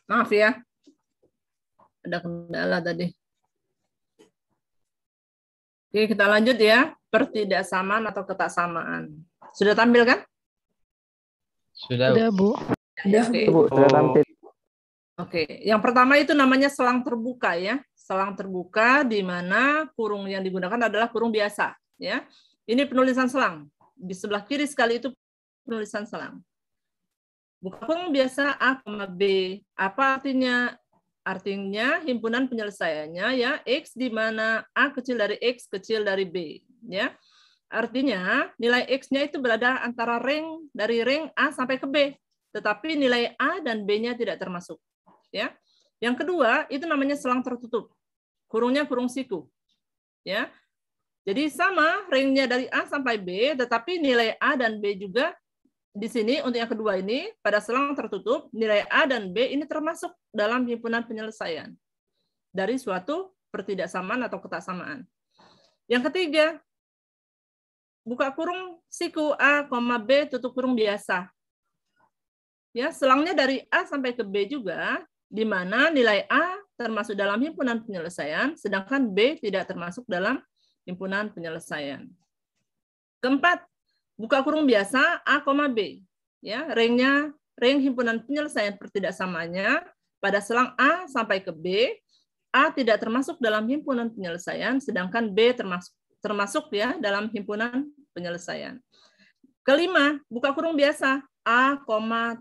Maaf ya, ada kendala tadi. Oke, kita lanjut ya. Pertidaksamaan atau ketaksamaan. Sudah tampil kan? Sudah, Bu. Sudah, oke. Bu, sudah tampil. Oke, yang pertama itu namanya selang terbuka ya. Selang terbuka di mana kurung yang digunakan adalah kurung biasa ya. Ini penulisan selang. Di sebelah kiri sekali itu penulisan selang. Buka kurung biasa A, B. Apa artinya? Artinya himpunan penyelesaiannya ya X di mana A kecil dari X kecil dari B ya. Artinya nilai X-nya itu berada antara dari ring A sampai ke B, tetapi nilai A dan B-nya tidak termasuk ya. Yang kedua itu namanya selang tertutup. Kurungnya kurung siku. Ya. Jadi sama ringnya dari A sampai B, tetapi nilai A dan B juga di sini untuk yang kedua ini pada selang tertutup nilai A dan B ini termasuk dalam himpunan penyelesaian dari suatu pertidaksamaan atau ketaksamaan. Yang ketiga, buka kurung siku A, B tutup kurung biasa. Ya, selangnya dari A sampai ke B juga, di mana nilai A termasuk dalam himpunan penyelesaian, sedangkan B tidak termasuk dalam himpunan penyelesaian. Keempat, buka kurung biasa A, B. Ya, ring himpunan penyelesaian pertidaksamaannya pada selang A sampai ke B, A tidak termasuk dalam himpunan penyelesaian, sedangkan B termasuk ya dalam himpunan penyelesaian. Kelima, buka kurung biasa A,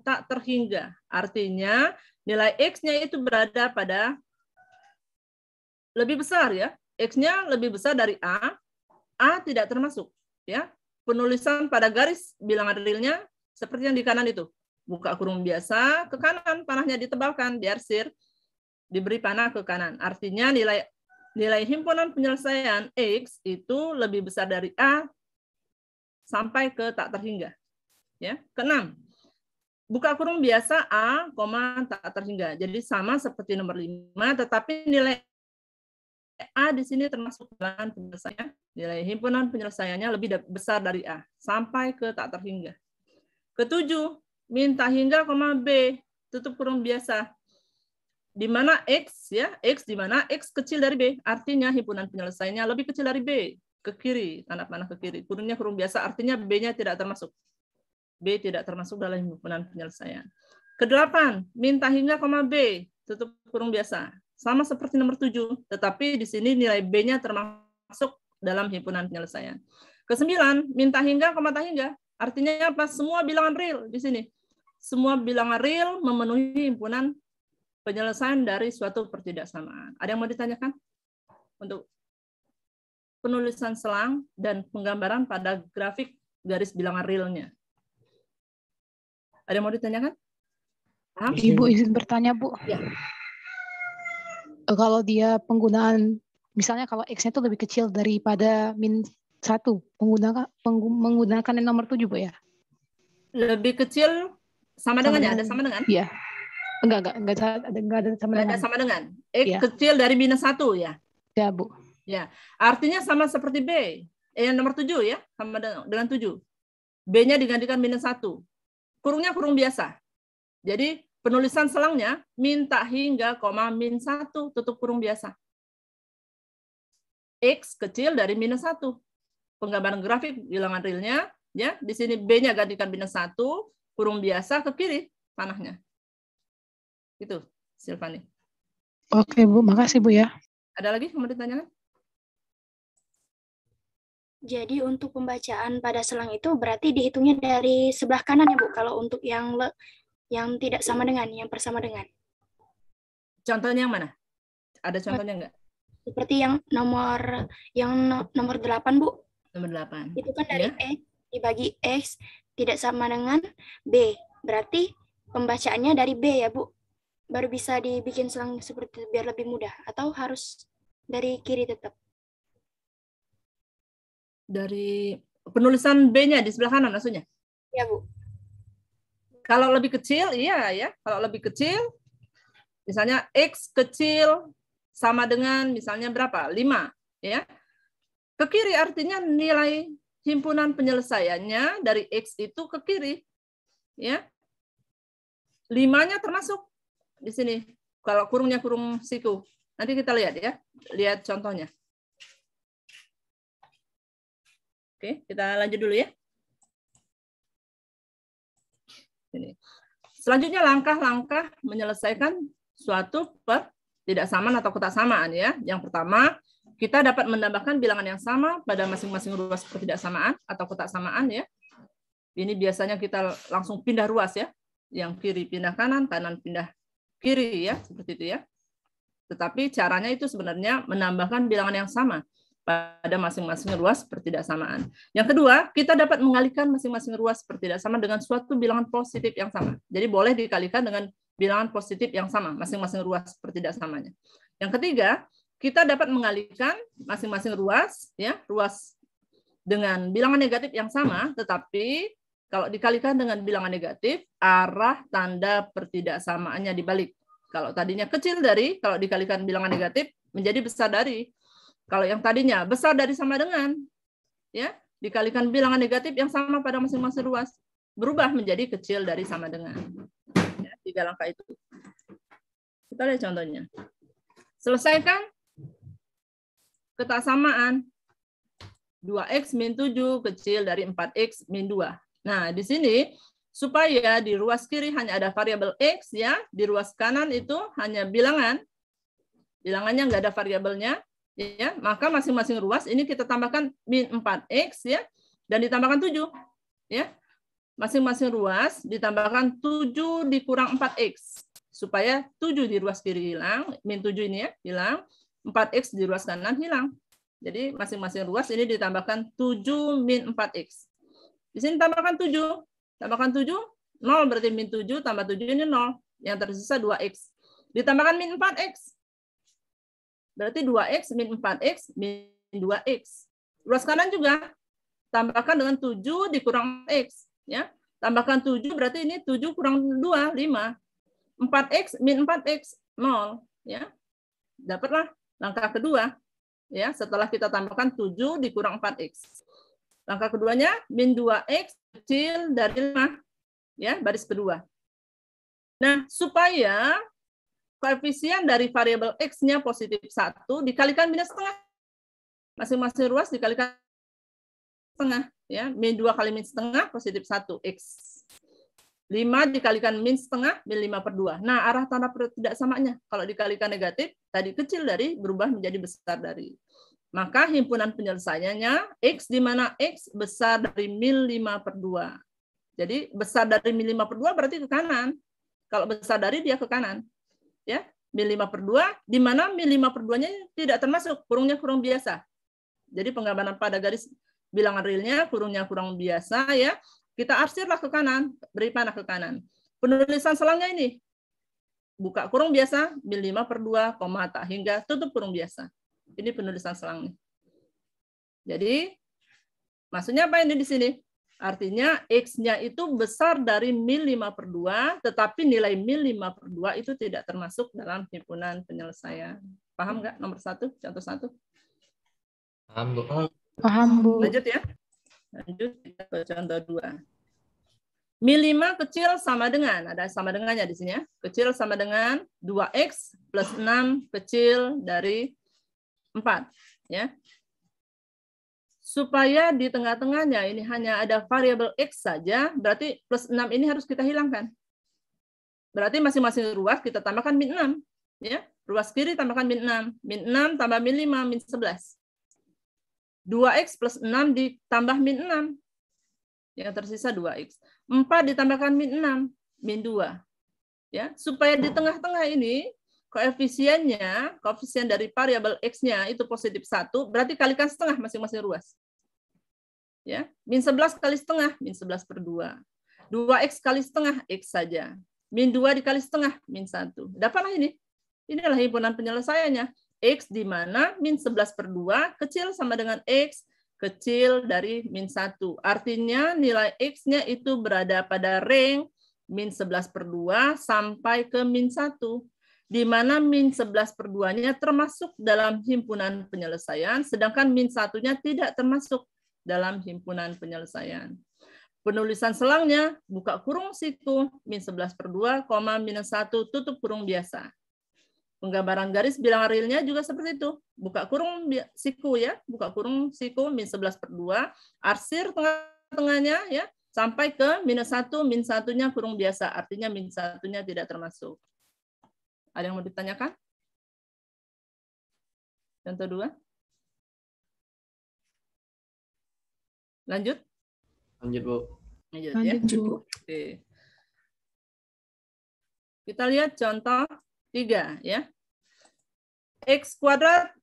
tak terhingga. Artinya nilai X-nya itu berada pada lebih besar ya. X-nya lebih besar dari A tidak termasuk ya. Penulisan pada garis bilangan realnya seperti yang di kanan itu. Buka kurung biasa, ke kanan panahnya ditebalkan, diarsir, diberi panah ke kanan. Artinya nilai himpunan penyelesaian X itu lebih besar dari A sampai ke tak terhingga. Ya. Keenam, buka kurung biasa A, tak terhingga. Jadi sama seperti nomor 5, tetapi nilai A di sini termasuk dalam penyelesaian. Nilai himpunan penyelesaiannya lebih besar dari A sampai ke tak terhingga. Ketujuh, minta hingga, B, tutup kurung biasa. Di mana X ya, X di mana X kecil dari B, artinya himpunan penyelesaiannya lebih kecil dari B, ke kiri, tanda panah ke kiri. Kurungnya kurung biasa, artinya B-nya tidak termasuk. B tidak termasuk dalam himpunan penyelesaian. Kedelapan, minta hingga, B, tutup kurung biasa. Sama seperti nomor 7, tetapi di sini nilai B-nya termasuk dalam himpunan penyelesaian. Kesembilan, minta hingga, tak hingga. Artinya apa? Semua bilangan real di sini. Semua bilangan real memenuhi himpunan penyelesaian dari suatu pertidaksamaan. Ada yang mau ditanyakan? Untuk penulisan selang dan penggambaran pada grafik garis bilangan realnya. Ada yang mau ditanyakan? Paham? Ibu izin bertanya, Bu. Ya. Kalau dia penggunaan, misalnya kalau X-nya itu lebih kecil daripada -1, menggunakan yang nomor 7, Bu ya? Lebih kecil sama dengannya? Ada sama dengan? Iya. Enggak ada sama dengan. Ada sama dengan. X Ya. kecil dari -1 ya? Ya, Bu. Ya. Artinya sama seperti B. Nomor 7 ya, sama dengan 7. B-nya digantikan -1. Kurungnya kurung biasa. Jadi penulisan selangnya minta hingga, -1 tutup kurung biasa. X kecil dari -1. Penggambaran grafik bilangan realnya ya, di sini B-nya gantikan -1, kurung biasa ke kiri panahnya. Itu, Silvani. Oke, Bu. Makasih, Bu ya. Ada lagi yang mau ditanyakan? Jadi untuk pembacaan pada selang itu berarti dihitungnya dari sebelah kanan ya, Bu, kalau untuk yang tidak sama dengan, yang bersama dengan. Contohnya yang mana? Ada contohnya enggak? Seperti yang nomor 8, Bu. Nomor 8. Itu kan dari Ya. X dibagi X tidak sama dengan B. Berarti pembacaannya dari B ya, Bu. Baru bisa dibikin selang seperti itu biar lebih mudah. Atau harus dari kiri tetap? Dari penulisan B-nya di sebelah kanan maksudnya? Ya, Bu. Kalau lebih kecil, iya ya. Kalau lebih kecil, misalnya X kecil sama dengan misalnya berapa? 5. Ya. Ke kiri artinya nilai himpunan penyelesaiannya dari X itu ke kiri. Ya. 5-nya termasuk. di sini. Kalau kurungnya kurung siku. Nanti kita lihat ya. Lihat contohnya. Oke, kita lanjut dulu ya. Ini. Selanjutnya langkah-langkah menyelesaikan suatu ketidaksamaan atau ketaksamaan ya. Yang pertama, kita dapat menambahkan bilangan yang sama pada masing-masing ruas ketidaksamaan atau ketaksamaan ya. Ini biasanya kita langsung pindah ruas ya. Yang kiri pindah kanan, kanan pindah kiri ya, seperti itu ya. Tetapi caranya itu sebenarnya menambahkan bilangan yang sama pada masing-masing ruas pertidaksamaan. Yang kedua, kita dapat mengalihkan masing-masing ruas pertidaksamaan dengan suatu bilangan positif yang sama. Jadi boleh dikalikan dengan bilangan positif yang sama, masing-masing ruas pertidaksamaannya. Yang ketiga, kita dapat mengalihkan masing-masing ruas, ya, ruas dengan bilangan negatif yang sama, tetapi kalau dikalikan dengan bilangan negatif, arah tanda pertidaksamaannya dibalik. Kalau tadinya kecil dari, kalau dikalikan bilangan negatif, menjadi besar dari. Kalau yang tadinya besar dari sama dengan, ya, dikalikan bilangan negatif yang sama pada masing-masing ruas, berubah menjadi kecil dari sama dengan. Ya, 3 langkah itu. Kita lihat contohnya. Selesaikan ketaksamaan 2x min 7 kecil dari 4x min 2. Nah, di sini supaya di ruas kiri hanya ada variabel x, ya, di ruas kanan itu hanya bilangan, bilangannya nggak ada variabelnya, ya, maka masing-masing ruas ini kita tambahkan min 4x ya, dan ditambahkan 7 ya. Masing-masing ruas ditambahkan 7 dikurang 4x supaya 7 di ruas kiri hilang, min 7 ini ya hilang, 4x di ruas kanan hilang. Jadi masing-masing ruas ini ditambahkan 7 min 4x. Di sini tambahkan 7, tambahkan 7, 0 berarti min 7 tambah 7 ini 0, yang tersisa 2x. Ditambahkan min 4x. Berarti 2x min 4x min 2x. Ruas kanan juga tambahkan dengan 7 dikurang x, ya. Tambahkan 7 berarti ini 7 kurang 2 5. 4x min 4x 0, ya. Dapatlah langkah kedua, ya, setelah kita tambahkan 7 dikurang 4x. Langkah keduanya min 2x kecil dari 5, ya, baris kedua. Nah, supaya koefisien dari variabel x-nya positif 1 dikalikan minus setengah. Masing-masing ruas dikalikan setengah. Ya. Min 2 kali min setengah, positif 1, x. 5 dikalikan min setengah, min 5/2. Nah, arah tanda pertidaksamaannya. Kalau dikalikan negatif, tadi kecil dari berubah menjadi besar dari. Maka himpunan penyelesaiannya, x di mana x besar dari min 5/2. Jadi, besar dari min 5/2 berarti ke kanan. Kalau besar dari, dia ke kanan. Ya, min 5/2, di mana min 5/2-nya tidak termasuk, kurungnya kurung biasa. Jadi penggambaran pada garis bilangan realnya, kurungnya kurung biasa, ya. Kita arsirlah ke kanan, beri panah ke kanan. Penulisan selangnya ini, buka kurung biasa, min 5/2, komata, hingga tutup kurung biasa. Ini penulisan selangnya. Jadi, maksudnya apa ini di sini? Artinya X-nya itu besar dari min 5/2, tetapi nilai min 5/2 itu tidak termasuk dalam himpunan penyelesaian. Paham nggak nomor 1, contoh 1? Paham, Bu. Paham, Bu. Lanjut ya. Lanjut kita ke contoh 2. Min 5 kecil sama dengan, ada sama dengannya di sini ya. Kecil sama dengan 2x plus 6 kecil dari 4. Ya. Supaya di tengah-tengahnya ini hanya ada variabel x saja, berarti plus 6 ini harus kita hilangkan. Berarti masing-masing ruas kita tambahkan min 6. Ya. Ruas kiri tambahkan min 6. Min 6 tambah min 5, min 11. 2x plus 6 ditambah min 6. Yang tersisa 2x. 4 ditambahkan min 6, min 2. Ya. Supaya di tengah-tengah ini, koefisiennya, koefisien dari variabel x-nya itu positif 1, berarti kalikan setengah masing-masing ruas. Ya, min 11 kali setengah, min 11/2. 2x kali setengah, x saja. Min 2 dikali setengah, min 1. Dapatlah ini. Inilah himpunan penyelesaiannya. X di mana min 11/2 kecil sama dengan x kecil dari min 1. Artinya nilai x-nya itu berada pada range min 11/2 sampai ke min 1. Di mana min 11/2-nya termasuk dalam himpunan penyelesaian, sedangkan min 1-nya tidak termasuk dalam himpunan penyelesaian. Penulisan selangnya, buka kurung siku, min 11/2, minus 1, tutup kurung biasa. Penggambaran garis bilangan realnya juga seperti itu. Buka kurung siku ya, buka kurung siku, min 11/2, arsir tengah-tengahnya ya, sampai ke minus 1, min 1-nya kurung biasa, artinya min 1-nya tidak termasuk. Ada yang mau ditanyakan? Contoh 2. Lanjut? Lanjut, Bu. Lanjut, Lanjut, Bu. Oke. Kita lihat contoh 3 ya. X kuadrat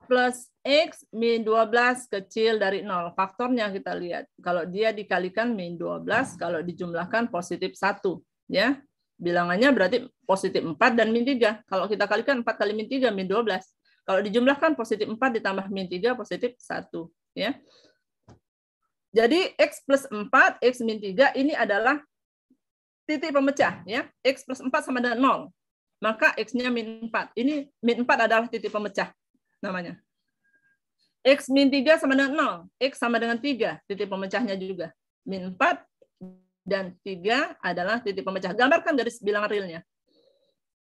plus X min 12 kecil dari 0. Faktornya kita lihat. Kalau dia dikalikan min 12, kalau dijumlahkan positif 1. Ya. Bilangannya berarti positif 4 dan min 3. Kalau kita kalikan 4 kali min 3, min 12. Kalau dijumlahkan positif 4 ditambah min 3, positif 1. Ya. Jadi X plus 4, X min 3 ini adalah titik pemecah. Ya. X plus 4 sama dengan 0. Maka X-nya min 4. Ini min 4 adalah titik pemecah namanya. X min 3 sama dengan 0. X sama dengan 3, titik pemecahnya juga. Min 4 dan 3 adalah titik pemecah. Gambarkan garis bilangan realnya.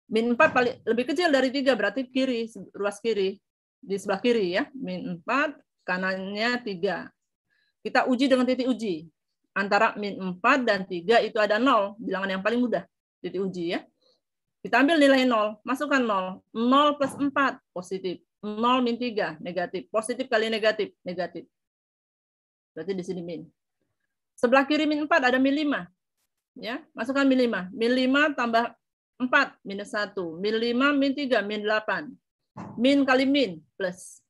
Min 4 paling lebih kecil dari 3, berarti kiri, ruas kiri. Di sebelah kiri ya. Min 4, kanannya 3. Kita uji dengan titik uji. Antara min 4 dan 3 itu ada 0. Bilangan yang paling mudah. Titik uji ya. Kita ambil nilai 0. Masukkan 0. 0 plus 4, positif. 0 min 3, negatif. Positif kali negatif, negatif. Berarti di sini min. Sebelah kiri min 4 ada min 5. Ya, masukkan min 5. Min 5 tambah 4, minus 1. Min 5, min 3, min 8. Min kali min, plus.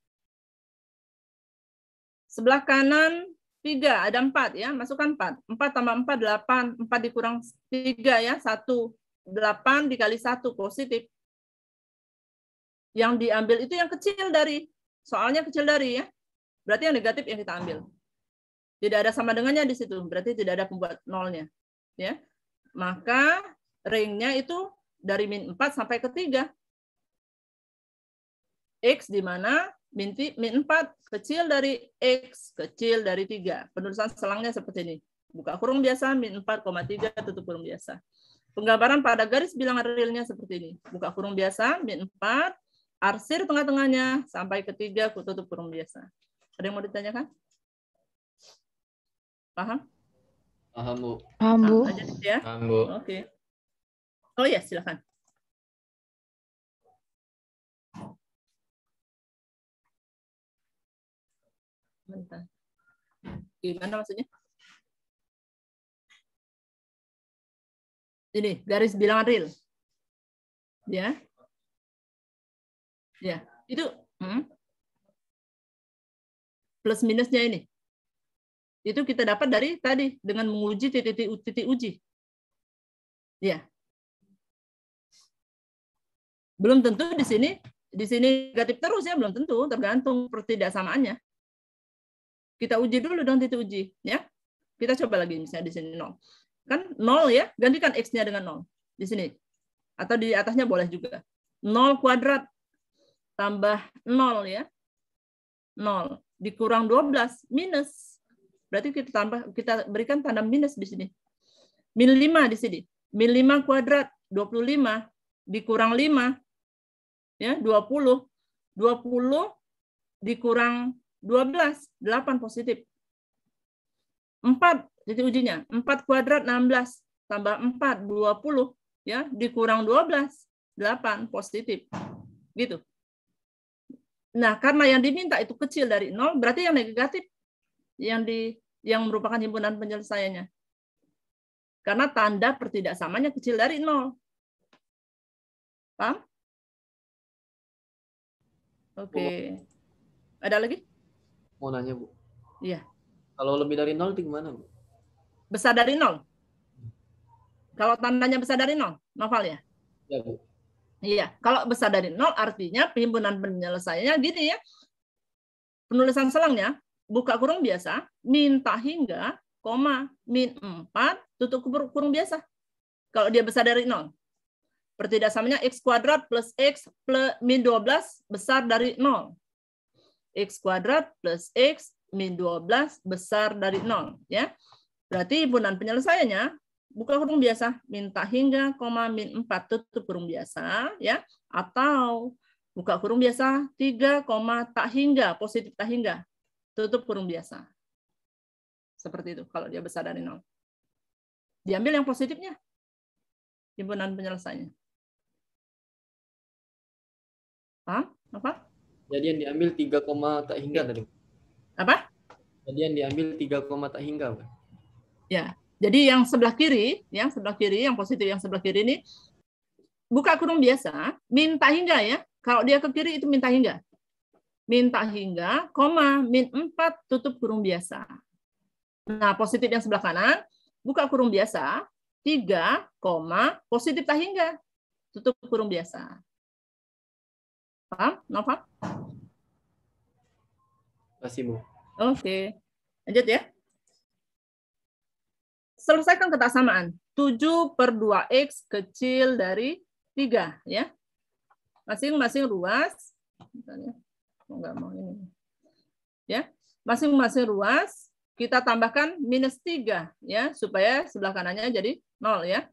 Sebelah kanan 3, ada 4 ya, masukkan 4. 4 tambah 4, 8. 4 dikurang 3 ya, 1. 8 dikali 1, positif. Yang diambil itu yang kecil dari, soalnya kecil dari ya. Berarti yang negatif yang kita ambil. Tidak ada sama dengannya di situ, berarti tidak ada pembuat nolnya. Ya. Maka ringnya itu dari min 4 sampai ke 3. X di mana min 4 kecil dari X, kecil dari 3. Penulisan selangnya seperti ini. Buka kurung biasa, min 4,3, tutup kurung biasa. Penggambaran pada garis bilangan realnya seperti ini. Buka kurung biasa, min 4, arsir tengah-tengahnya, sampai ke 3, tutup kurung biasa. Ada yang mau ditanyakan? Paham? Paham, Bu. Paham, Bu. Aja ya? Paham, Bu. Oke. Oh ya, silakan. Bentar. Gimana maksudnya? Ini garis bilangan real. Ya. Ya, itu plus minusnya ini. Itu kita dapat dari tadi dengan menguji titik uji. Ya. Belum tentu di sini negatif terus ya, belum tentu, tergantung pertidaksamaannya. Kita uji dulu dengan titik uji, ya. Kita coba lagi misalnya di sini 0. Kan 0 ya, gantikan X-nya dengan 0 di sini. Atau di atasnya boleh juga. 0 kuadrat tambah 0 ya. 0 dikurang 12 minus. Berarti kita berikan tanda minus di sini. Min 5 di sini. Min 5 kuadrat 25 dikurang 5 ya, 20. 20 dikurang 12, 8 positif. 4 titik ujinya, 4 kuadrat 16 tambah 4 20 ya, dikurang 12, 8 positif. Gitu. Nah, karena yang diminta itu kecil dari 0, berarti yang negatif yang merupakan himpunan penyelesaiannya. Karena tanda pertidaksamanya kecil dari 0. Paham? Oke. Ada lagi? Mau nanya, Bu. Iya. Kalau lebih dari 0 itu gimana, Bu? Besar dari 0. Kalau tandanya besar dari 0, Noval ya? Ya, Bu. Iya. Kalau besar dari 0 artinya himpunan penyelesaiannya gini ya. Penulisan selangnya, buka kurung biasa, minta hingga, koma, min 4, tutup kurung biasa. Kalau dia besar dari 0. Pertidaksamanya X kuadrat plus X plus min 12 besar dari 0. X kuadrat plus X min 12 besar dari 0. Ya. Berarti himpunan penyelesaiannya buka kurung biasa, min tak hingga, min 4 tutup kurung biasa, ya, atau buka kurung biasa 3, tak hingga, positif tak hingga, tutup kurung biasa. Seperti itu kalau dia besar dari 0. Diambil yang positifnya, himpunan penyelesaiannya. Paham? Apa? Jadi yang diambil 3, tak hingga tadi. Apa? Jadi yang diambil 3, tak hingga, Pak. Ya. Jadi yang sebelah kiri, yang positif yang sebelah kiri ini buka kurung biasa, min tak hingga ya. Kalau dia ke kiri itu min tak hingga. Min tak hingga, min 4 tutup kurung biasa. Nah, positif yang sebelah kanan buka kurung biasa, 3, positif tak hingga, tutup kurung biasa. Paham? Nova? Kasih, Bu. Oke. Lanjut ya. Selesaikan ketaksamaan. 7/2x kecil dari 3. Ya. Masing-masing ruas. Misalnya, enggak mau ini. Ya. Masing-masing ruas kita tambahkan -3. Ya, supaya sebelah kanannya jadi 0. Ya.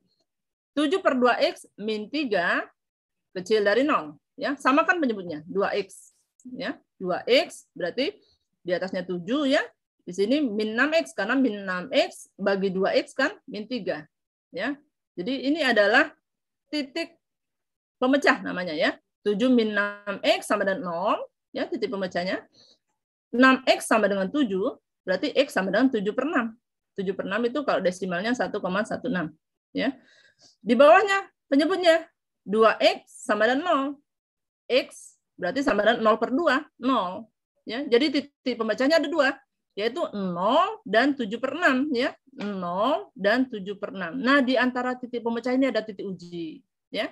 7/2x min 3 kecil dari 0. Ya, samakan penyebutnya, 2x. Ya, 2x berarti di atasnya 7 ya. Di sini min 6x karena min 6x bagi 2x kan min 3. Ya. Jadi ini adalah titik pemecah namanya ya. 7 min 6x sama dengan 0 ya, titik pemecahnya. 6x sama dengan 7 berarti x sama dengan 7/6. 7/6 itu kalau desimalnya 1,16 ya. Di bawahnya penyebutnya 2x sama dengan 0. X berarti sama dengan 0/2, 0. Ya, jadi titik pemecahnya ada 2, yaitu 0 dan 7/6 ya. 0 dan 7/6. Nah, di antara titik pemecah ini ada titik uji, ya.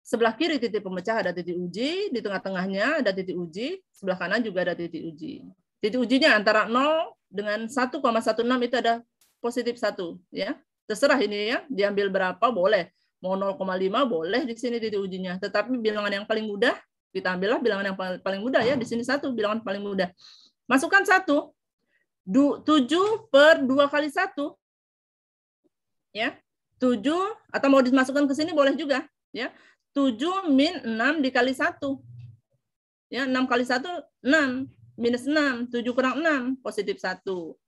Sebelah kiri titik pemecah ada titik uji, di tengah-tengahnya ada titik uji, sebelah kanan juga ada titik uji. Titik ujinya antara 0 dengan 1,16 itu ada positif 1, ya. Terserah ini ya, diambil berapa boleh. Mau 0,5 boleh di sini titik ujinya. Tetapi bilangan yang paling mudah, kita ambillah bilangan yang paling mudah ya. Di sini 1, bilangan paling mudah. Masukkan 1. 7/2 kali 1. Ya. 7, atau mau dimasukkan ke sini boleh juga. Ya. 7 min 6 dikali 1. Ya, 6 kali 1, 6. Minus 6. 7 kurang 6, positif 1.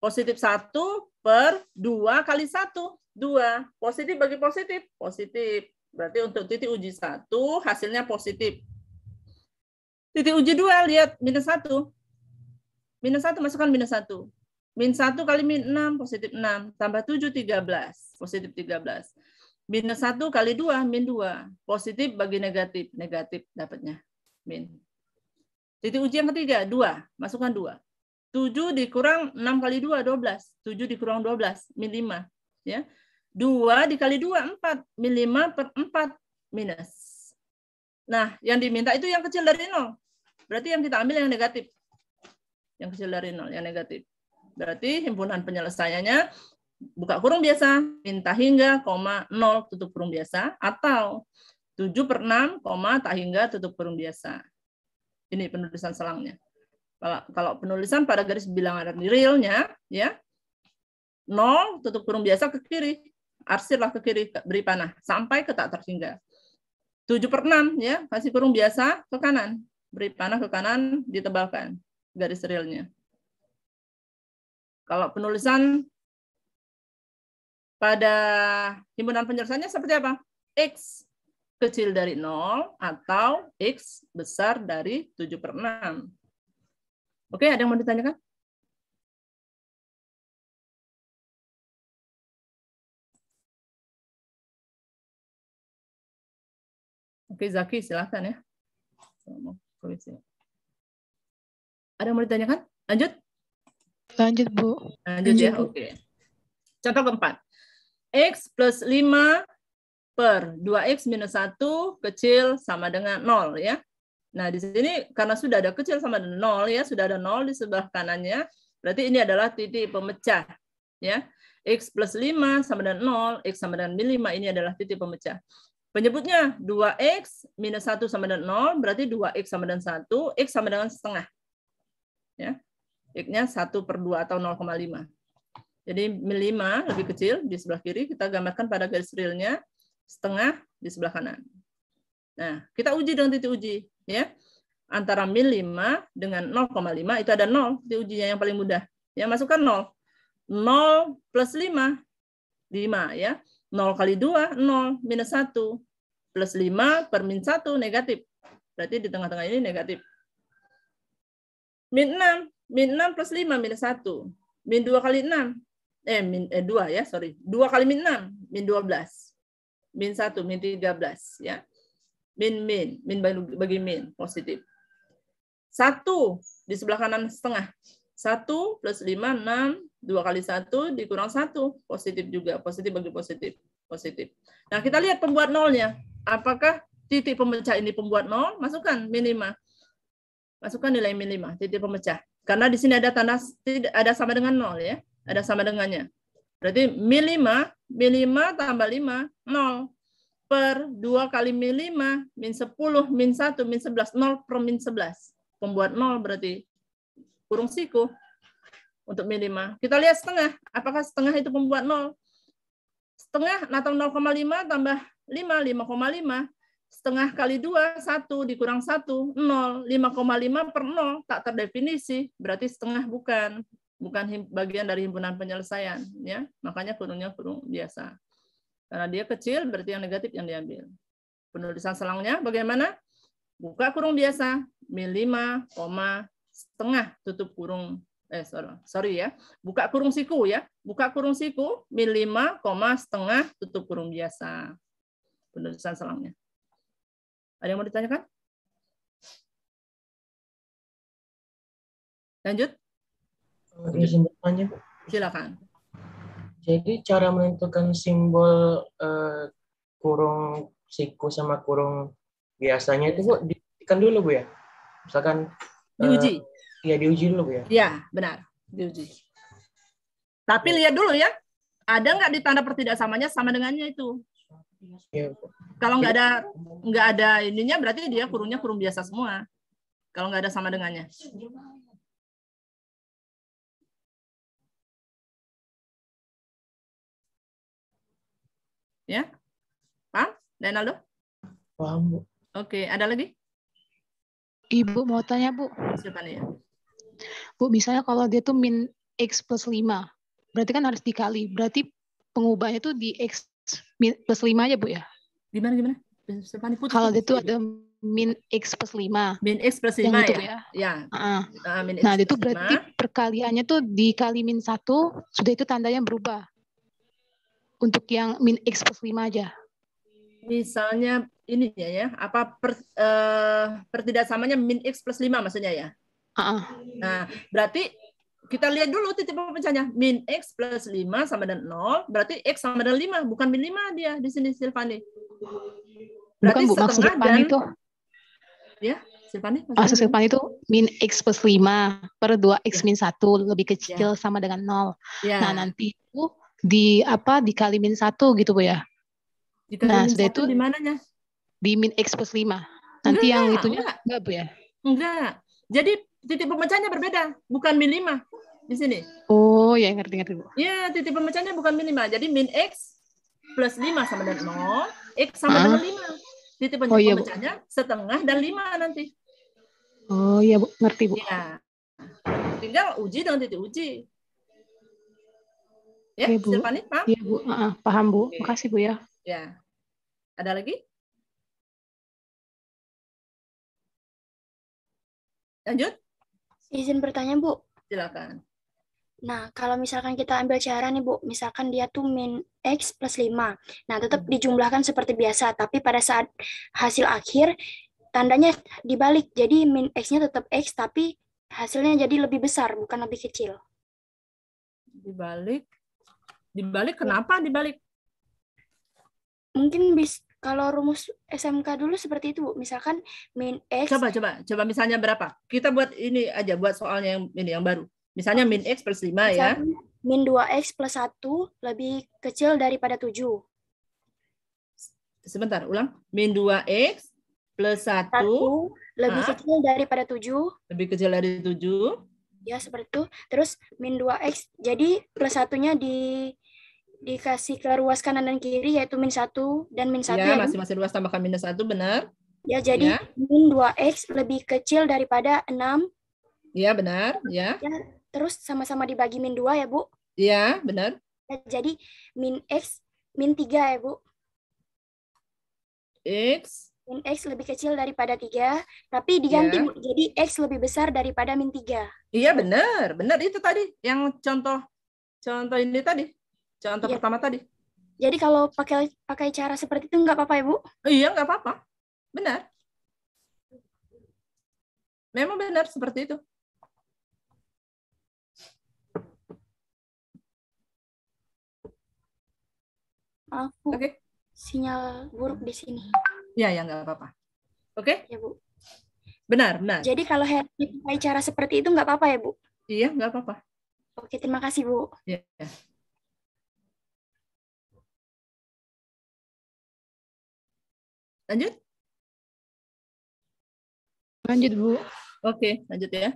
Positif 1/2 kali 1. 2. Positif bagi positif. Positif. Berarti untuk titik uji 1, hasilnya positif. Titik uji 2, lihat minus 1. Minus 1, masukkan minus 1. Min 1 kali min 6, positif 6. Tambah 7, 13. Positif 13. Minus 1 kali 2, min 2. Positif bagi negatif. Negatif dapatnya. Min. Titik uji yang ketiga, 2. Masukkan 2. 7 dikurang 6 kali 2, 12. 7 dikurang 12, min 5. Ya. 2 dikali 2, 4. Min 5/4 minus. Nah, yang diminta itu yang kecil dari 0. Berarti yang kita ambil yang negatif. Yang kecil dari 0, yang negatif. Berarti himpunan penyelesaiannya buka kurung biasa, minta hingga, 0, tutup kurung biasa, atau 7/6, tak hingga, tutup kurung biasa. Ini penulisan selangnya. Kalau penulisan pada garis bilangan realnya, ya, 0, tutup kurung biasa ke kiri. Arsirlah ke kiri, beri panah, sampai ke tak terhingga. 7/6, ya, kasih kurung biasa ke kanan. Beri panah ke kanan, ditebalkan garis realnya. Kalau penulisan pada himpunan penyelesaiannya seperti apa? X kecil dari 0 atau X besar dari 7/6. Oke, ada yang mau ditanyakan? Oke, Zaki, silahkan ya. Ada yang mau ditanyakan? Lanjut? Lanjut, Bu. Lanjut ya, oke. Contoh keempat. X plus 5 per 2X minus 1 kecil sama dengan 0 ya. Nah, di sini karena sudah ada kecil sama dengan 0 ya, sudah ada 0 di sebelah kanannya, berarti ini adalah titik pemecah ya. X plus 5 sama dengan 0, X sama dengan min 5, ini adalah titik pemecah. Penyebutnya 2X minus 1 sama dengan 0, berarti 2X sama dengan 1, X sama dengan setengah. Ya. X-nya 1/2 atau 0,5. Jadi min 5 lebih kecil di sebelah kiri, kita gambarkan pada garis realnya, setengah di sebelah kanan. Nah, kita uji dengan titik uji. Ya. Antara min 5 dengan 0,5 itu ada 0, titik ujinya yang paling mudah. Ya, masukkan 0. 0 plus 5, 5 ya. 0 kali 2, 0, minus 1. Plus 5 per min 1, negatif. Berarti di tengah-tengah ini negatif. Min 6 plus 5, minus 1. Min 2 kali 6. 2 ya, sorry. 2 kali min 6, min 12. Min 1, min 13 ya. Min bagi min, positif. 1 di sebelah kanan setengah. 1 plus 5, 6. 2 kali 1 dikurang 1, positif juga. Positif bagi positif. Positif. Nah, kita lihat pembuat nolnya. Apakah titik pemecah ini pembuat nol? Masukkan min 5. Masukkan nilai min 5, titik pemecah. Karena di sini ada tanda ada sama dengan 0 ya. Ada sama dengannya. Berarti min 5 tambah 5, 0. Per 2 kali min 5, min 10, min 1, min 11, 0 per min 11. Pembuat 0 berarti kurung siku untuk min 5. Kita lihat setengah. Apakah setengah itu pembuat 0? Setengah atau 0,5 tambah 5, 5,5. Setengah kali 2, 1 dikurang 1, 0. 5,5 per 0 tak terdefinisi. Berarti setengah bukan bagian dari himpunan penyelesaian. Ya. Makanya kurungnya kurung biasa. Karena dia kecil, berarti yang negatif yang diambil. Penulisan selangnya bagaimana? Buka kurung biasa, min 5, setengah tutup kurung, sorry ya. Buka kurung siku ya. Buka kurung siku, min 5, setengah tutup kurung biasa. Penulisan selangnya. Ada yang mau ditanyakan? Lanjut. Izin bertanya, Bu. Silakan. Jadi cara menentukan simbol kurung siku sama kurung biasanya itu, Bu, diketikkan dulu, Bu ya? Misalkan Diuji. Iya, diuji dulu, Bu ya? Iya, benar. Diuji. Tapi lihat dulu ya. Ada nggak di tanda pertidaksamanya sama dengannya itu? Iya, Bu. Kalau nggak ada ininya, berarti dia kurungnya kurung biasa semua. Kalau nggak ada sama dengannya. Ya, paham, Renaldo? Paham, Bu. Oke, ada lagi? Ibu mau tanya, Bu. Siapa nih ya? Bu, misalnya kalau dia tuh min X plus 5, berarti kan harus dikali. Berarti pengubahnya tuh di X plus 5 aja, Bu ya? Gimana? Kalau dia tuh ada min X plus 5. Min X plus 5 yang itu, ya? Ya. Min X Nah, plus itu berarti 5. perkaliannya tuh dikali min 1, sudah itu tandanya berubah. Untuk yang min X plus 5 aja. Misalnya ini ya, apa pertidaksamanya min X plus 5 maksudnya ya? Nah, berarti kita lihat dulu titik pemecahnya. Min X plus 5 sama dengan 0, berarti X sama dengan 5, bukan min 5 dia di sini, Silvani. Berarti bukan, Bu, maksud Silvani itu. Ya, Silvani. Maksud Silvani itu min X plus 5 per 2X min 1 lebih kecil sama dengan 0. Ya. Nah, nanti itu dikali min 1 gitu, Bu ya. Nah, sudah itu di mananya? Di min X plus 5. Nanti yang itunya enggak, Bu ya? Enggak. Jadi titik pemecahnya berbeda, bukan min 5 di sini. Oh, ya ngerti, Bu. Ya, titik pemecahnya bukan min 5. Jadi min X plus 5 sama dengan 0, X sama dengan 5. Titik pemecahnya setengah dan 5 nanti. Oh iya, Bu, ngerti, Bu. Ya. Tinggal uji dengan titik uji. Ya, Oke, Bu. Silvani, paham? Iya, Bu. Paham, Bu. Oke. Makasih, Bu ya. Ya. Ada lagi? Lanjut? Izin bertanya, Bu. Silakan. Nah, kalau misalkan kita ambil cara nih, Bu, misalkan dia tuh min X plus 5. Nah, tetap dijumlahkan seperti biasa, tapi pada saat hasil akhir, tandanya dibalik. Jadi min X-nya tetap X, tapi hasilnya jadi lebih besar, bukan lebih kecil. Dibalik? Kenapa dibalik? Mungkin kalau rumus SMK dulu seperti itu, Bu. Misalkan min X. Coba misalnya berapa? Kita buat ini aja, buat soalnya yang baru. Misalnya min X plus 5 ya. Min 2X plus 1 lebih kecil daripada 7. Sebentar, ulang. Min 2X plus 1 lebih kecil daripada 7. Lebih kecil dari 7. Ya, seperti itu. Terus min 2X. Jadi plus satunya dikasih ke ruas kanan dan kiri, yaitu min 1 dan min 1. Ya, Ya, Bu? masing-masing ruas tambahkan minus 1, benar. Ya, jadi Ya. min 2X lebih kecil daripada 6. Ya, benar. Ya, Ya, terus sama-sama dibagi min 2 ya, Bu. ya, benar. Ya, jadi min X min 3 ya, Bu. Min X lebih kecil daripada 3, tapi diganti, Ya. Bu. Jadi X lebih besar daripada min 3. Iya, benar. Benar itu tadi yang contoh ini tadi. Contoh Iya. pertama tadi. Jadi kalau pakai cara seperti itu nggak apa-apa ya, Bu? Iya, nggak apa-apa. Benar. Memang benar seperti itu. Maaf, Bu. Oke. Sinyal buruk di sini. Ya, nggak apa-apa. Oke? Ya, Bu. Benar, benar. Jadi kalau pakai cara seperti itu nggak apa-apa ya, Bu? Iya, nggak apa-apa. Oke, terima kasih, Bu. Ya. Lanjut? Lanjut, Bu. Oke, lanjut ya.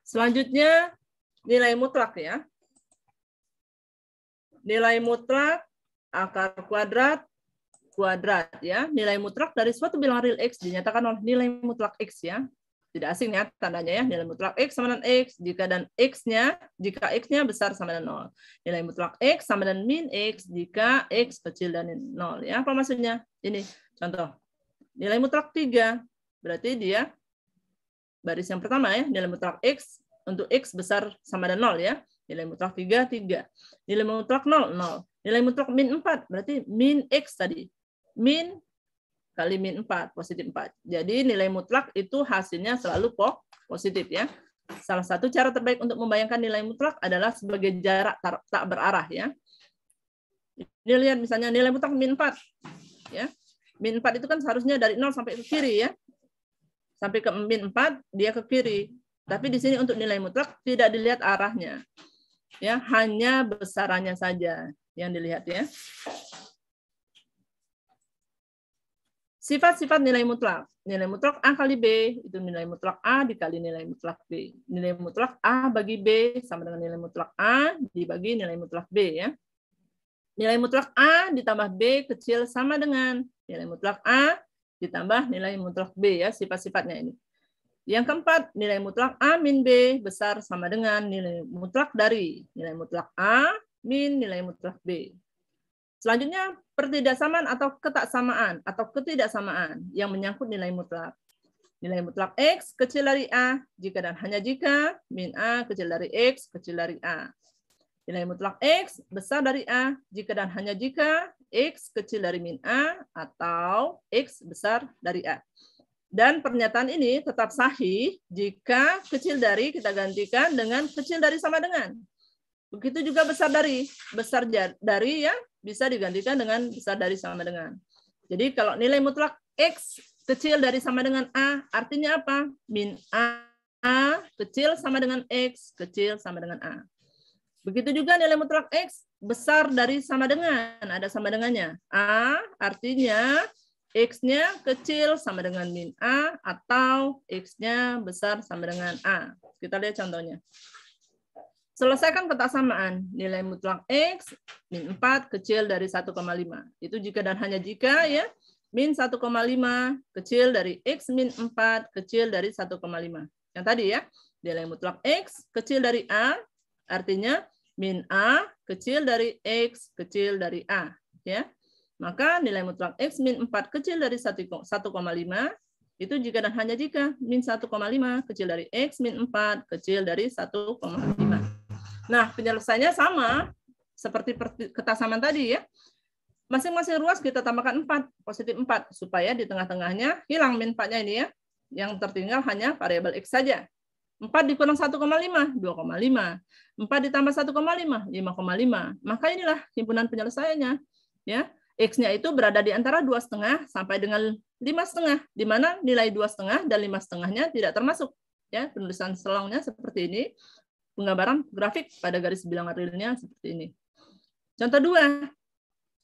Selanjutnya, nilai mutlak ya. Nilai mutlak akar kuadrat ya. Nilai mutlak dari suatu bilangan real X dinyatakan oleh nilai mutlak X ya. Tidak asing ya tandanya ya. Nilai mutlak X sama dengan X jika X-nya besar sama dengan 0. Nilai mutlak X sama dengan min X jika X kecil dari 0 ya. Apa maksudnya? Ini contoh. Nilai mutlak 3 berarti dia baris yang pertama ya. Nilai mutlak X untuk X besar sama dengan 0 ya. Nilai mutlak 3, 3. Nilai mutlak 0, 0. Nilai mutlak min 4, berarti min X tadi. Min kali min 4, positif 4. Jadi nilai mutlak itu hasilnya selalu positif ya. Salah satu cara terbaik untuk membayangkan nilai mutlak adalah sebagai jarak tak berarah ya. Ini lihat misalnya nilai mutlak min 4. Ya. Min 4 itu kan seharusnya dari 0 sampai ke kiri ya. Sampai ke min 4, dia ke kiri. Tapi di sini untuk nilai mutlak tidak dilihat arahnya. Ya, hanya besarannya saja yang dilihat ya. Sifat-sifat nilai mutlak. Nilai mutlak A kali B itu nilai mutlak A dikali nilai mutlak B. Nilai mutlak A bagi B sama dengan nilai mutlak A dibagi nilai mutlak B ya. Nilai mutlak A ditambah B kecil sama dengan nilai mutlak A ditambah nilai mutlak B ya, sifat-sifatnya ini. Yang keempat, nilai mutlak A min B besar sama dengan nilai mutlak dari nilai mutlak A min nilai mutlak B. Selanjutnya, pertidaksamaan atau ketidaksamaan yang menyangkut nilai mutlak. Nilai mutlak X kecil dari A jika dan hanya jika min A kecil dari X kecil dari A. Nilai mutlak X besar dari A jika dan hanya jika X kecil dari min A atau X besar dari A. Dan pernyataan ini tetap sahih jika kecil dari kita gantikan dengan kecil dari sama dengan. Begitu juga besar dari ya bisa digantikan dengan besar dari sama dengan. Jadi kalau nilai mutlak X kecil dari sama dengan A, artinya apa? Min A kecil sama dengan X kecil sama dengan A. Begitu juga nilai mutlak X besar dari sama dengan, ada sama dengannya. A artinya X-nya kecil sama dengan min A atau X-nya besar sama dengan A. Kita lihat contohnya. Selesaikan ketaksamaan. Nilai mutlak X min 4 kecil dari 1,5. Itu jika dan hanya jika ya. Min 1,5 kecil dari X min 4 kecil dari 1,5. Yang tadi ya. Nilai mutlak X kecil dari A. Artinya min A kecil dari X kecil dari A. Ya. Maka nilai mutlak X min 4 kecil dari 1,5 itu jika dan hanya jika min 1,5 kecil dari X min 4 kecil dari 1,5. Nah, penyelesaiannya sama seperti ketaksamaan tadi ya. Masing-masing ruas kita tambahkan 4, positif 4 supaya di tengah-tengahnya hilang min 4-nya ini ya. Yang tertinggal hanya variabel X saja. 4 dikurang 1,5, 2,5. 4 ditambah 1,5, 5,5. Maka inilah himpunan penyelesaiannya. Ya. X-nya itu berada di antara 2,5 sampai dengan 5,5, di mana nilai 2,5 dan 5,5-nya tidak termasuk. Ya, penulisan selongnya seperti ini, penggambaran grafik pada garis bilangan realnya seperti ini. Contoh 2,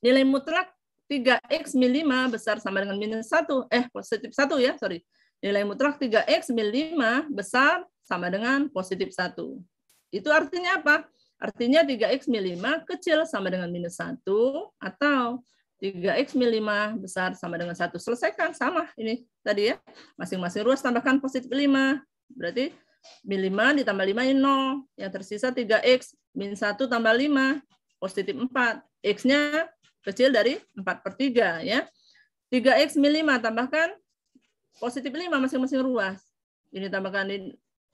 nilai mutlak 3X min 5 besar sama dengan minus 1, positif 1 ya, sorry. nilai mutlak 3X min 5 besar sama dengan positif 1. Itu artinya apa? Artinya 3X min 5 kecil sama dengan minus 1, atau 3X min 5 besar sama dengan 1. Selesaikan, sama ini tadi ya. Masing-masing ruas tambahkan positif 5. Berarti min 5 ditambah 5 ini 0. Yang tersisa 3X min 1 tambah 5, positif 4. X-nya kecil dari 4/3 ya. 3X min 5 tambahkan positif 5 masing-masing ruas. Ini tambahkan ini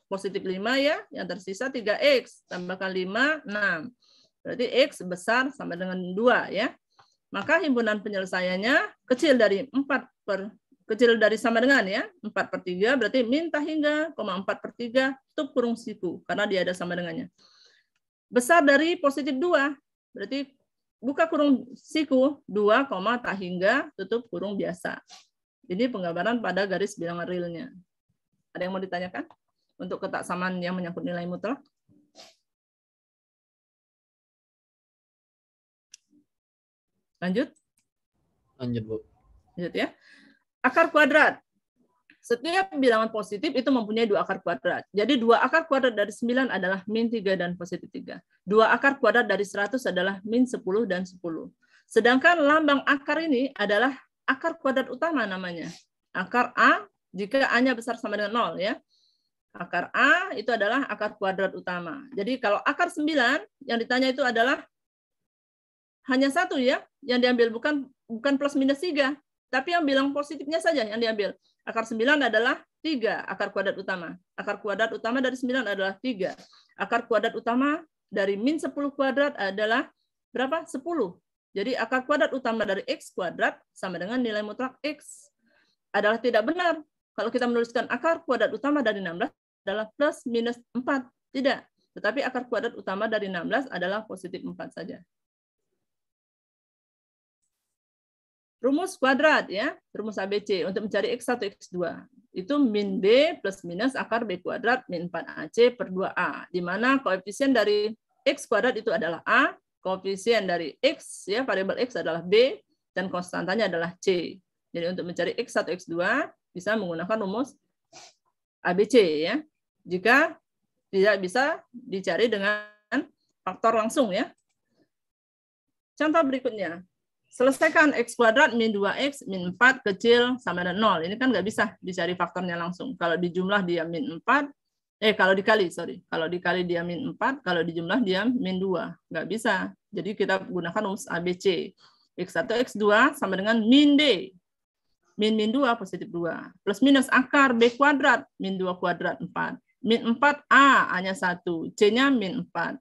positif 5 ya, yang tersisa 3X, tambahkan 5, 6. Berarti X besar sama dengan 2 ya. Maka himpunan penyelesaiannya kecil dari sama dengan ya, 4/3, berarti min tahingga, 4/3, tutup kurung siku, karena dia ada sama dengannya. Besar dari positif 2, berarti buka kurung siku, 2, tahingga, tutup kurung biasa. Ini penggambaran pada garis bilangan realnya. Ada yang mau ditanyakan? Untuk ketaksamaan yang menyangkut nilai mutlak. Lanjut? Lanjut, Bu. Lanjut ya. Akar kuadrat. Setiap bilangan positif itu mempunyai 2 akar kuadrat. Jadi 2 akar kuadrat dari 9 adalah min 3 dan positif 3. 2 akar kuadrat dari 100 adalah min 10 dan 10. Sedangkan lambang akar ini adalah akar kuadrat utama namanya. Akar A jika A-nya besar sama dengan 0 ya. Akar A itu adalah akar kuadrat utama. Jadi kalau akar 9 yang ditanya itu adalah hanya 1 ya, yang diambil bukan plus minus 3, tapi yang bilang positifnya saja yang diambil. Akar 9 adalah 3 akar kuadrat utama. Akar kuadrat utama dari 9 adalah 3. Akar kuadrat utama dari min 10 kuadrat adalah berapa? 10. Jadi akar kuadrat utama dari X kuadrat sama dengan nilai mutlak X. Adalah tidak benar. Kalau kita menuliskan akar kuadrat utama dari 16 adalah plus minus 4. Tidak. Tetapi akar kuadrat utama dari 16 adalah positif 4 saja. Rumus kuadrat ya, rumus ABC untuk mencari X1, X2. Itu min B plus minus akar B kuadrat min 4AC per 2A. Di mana koefisien dari X kuadrat itu adalah A, koefisien dari X, ya variabel X adalah B, dan konstantanya adalah C. Jadi untuk mencari X1, X2 bisa menggunakan rumus ABC ya. Jika tidak bisa dicari dengan faktor langsung ya. Contoh berikutnya. Selesaikan X kuadrat min 2X min 4 kecil sama dengan 0. Ini kan nggak bisa dicari faktornya langsung. Kalau dijumlah dia min 4, kalau dikali, sorry. Kalau dikali dia min 4, kalau dijumlah dia min 2. Nggak bisa. Jadi kita gunakan rumus ABC. X1, X2 sama dengan min D. Min 2 positif 2. Plus minus akar B kuadrat min 2 kuadrat 4. Min 4A hanya 1. C-nya min 4.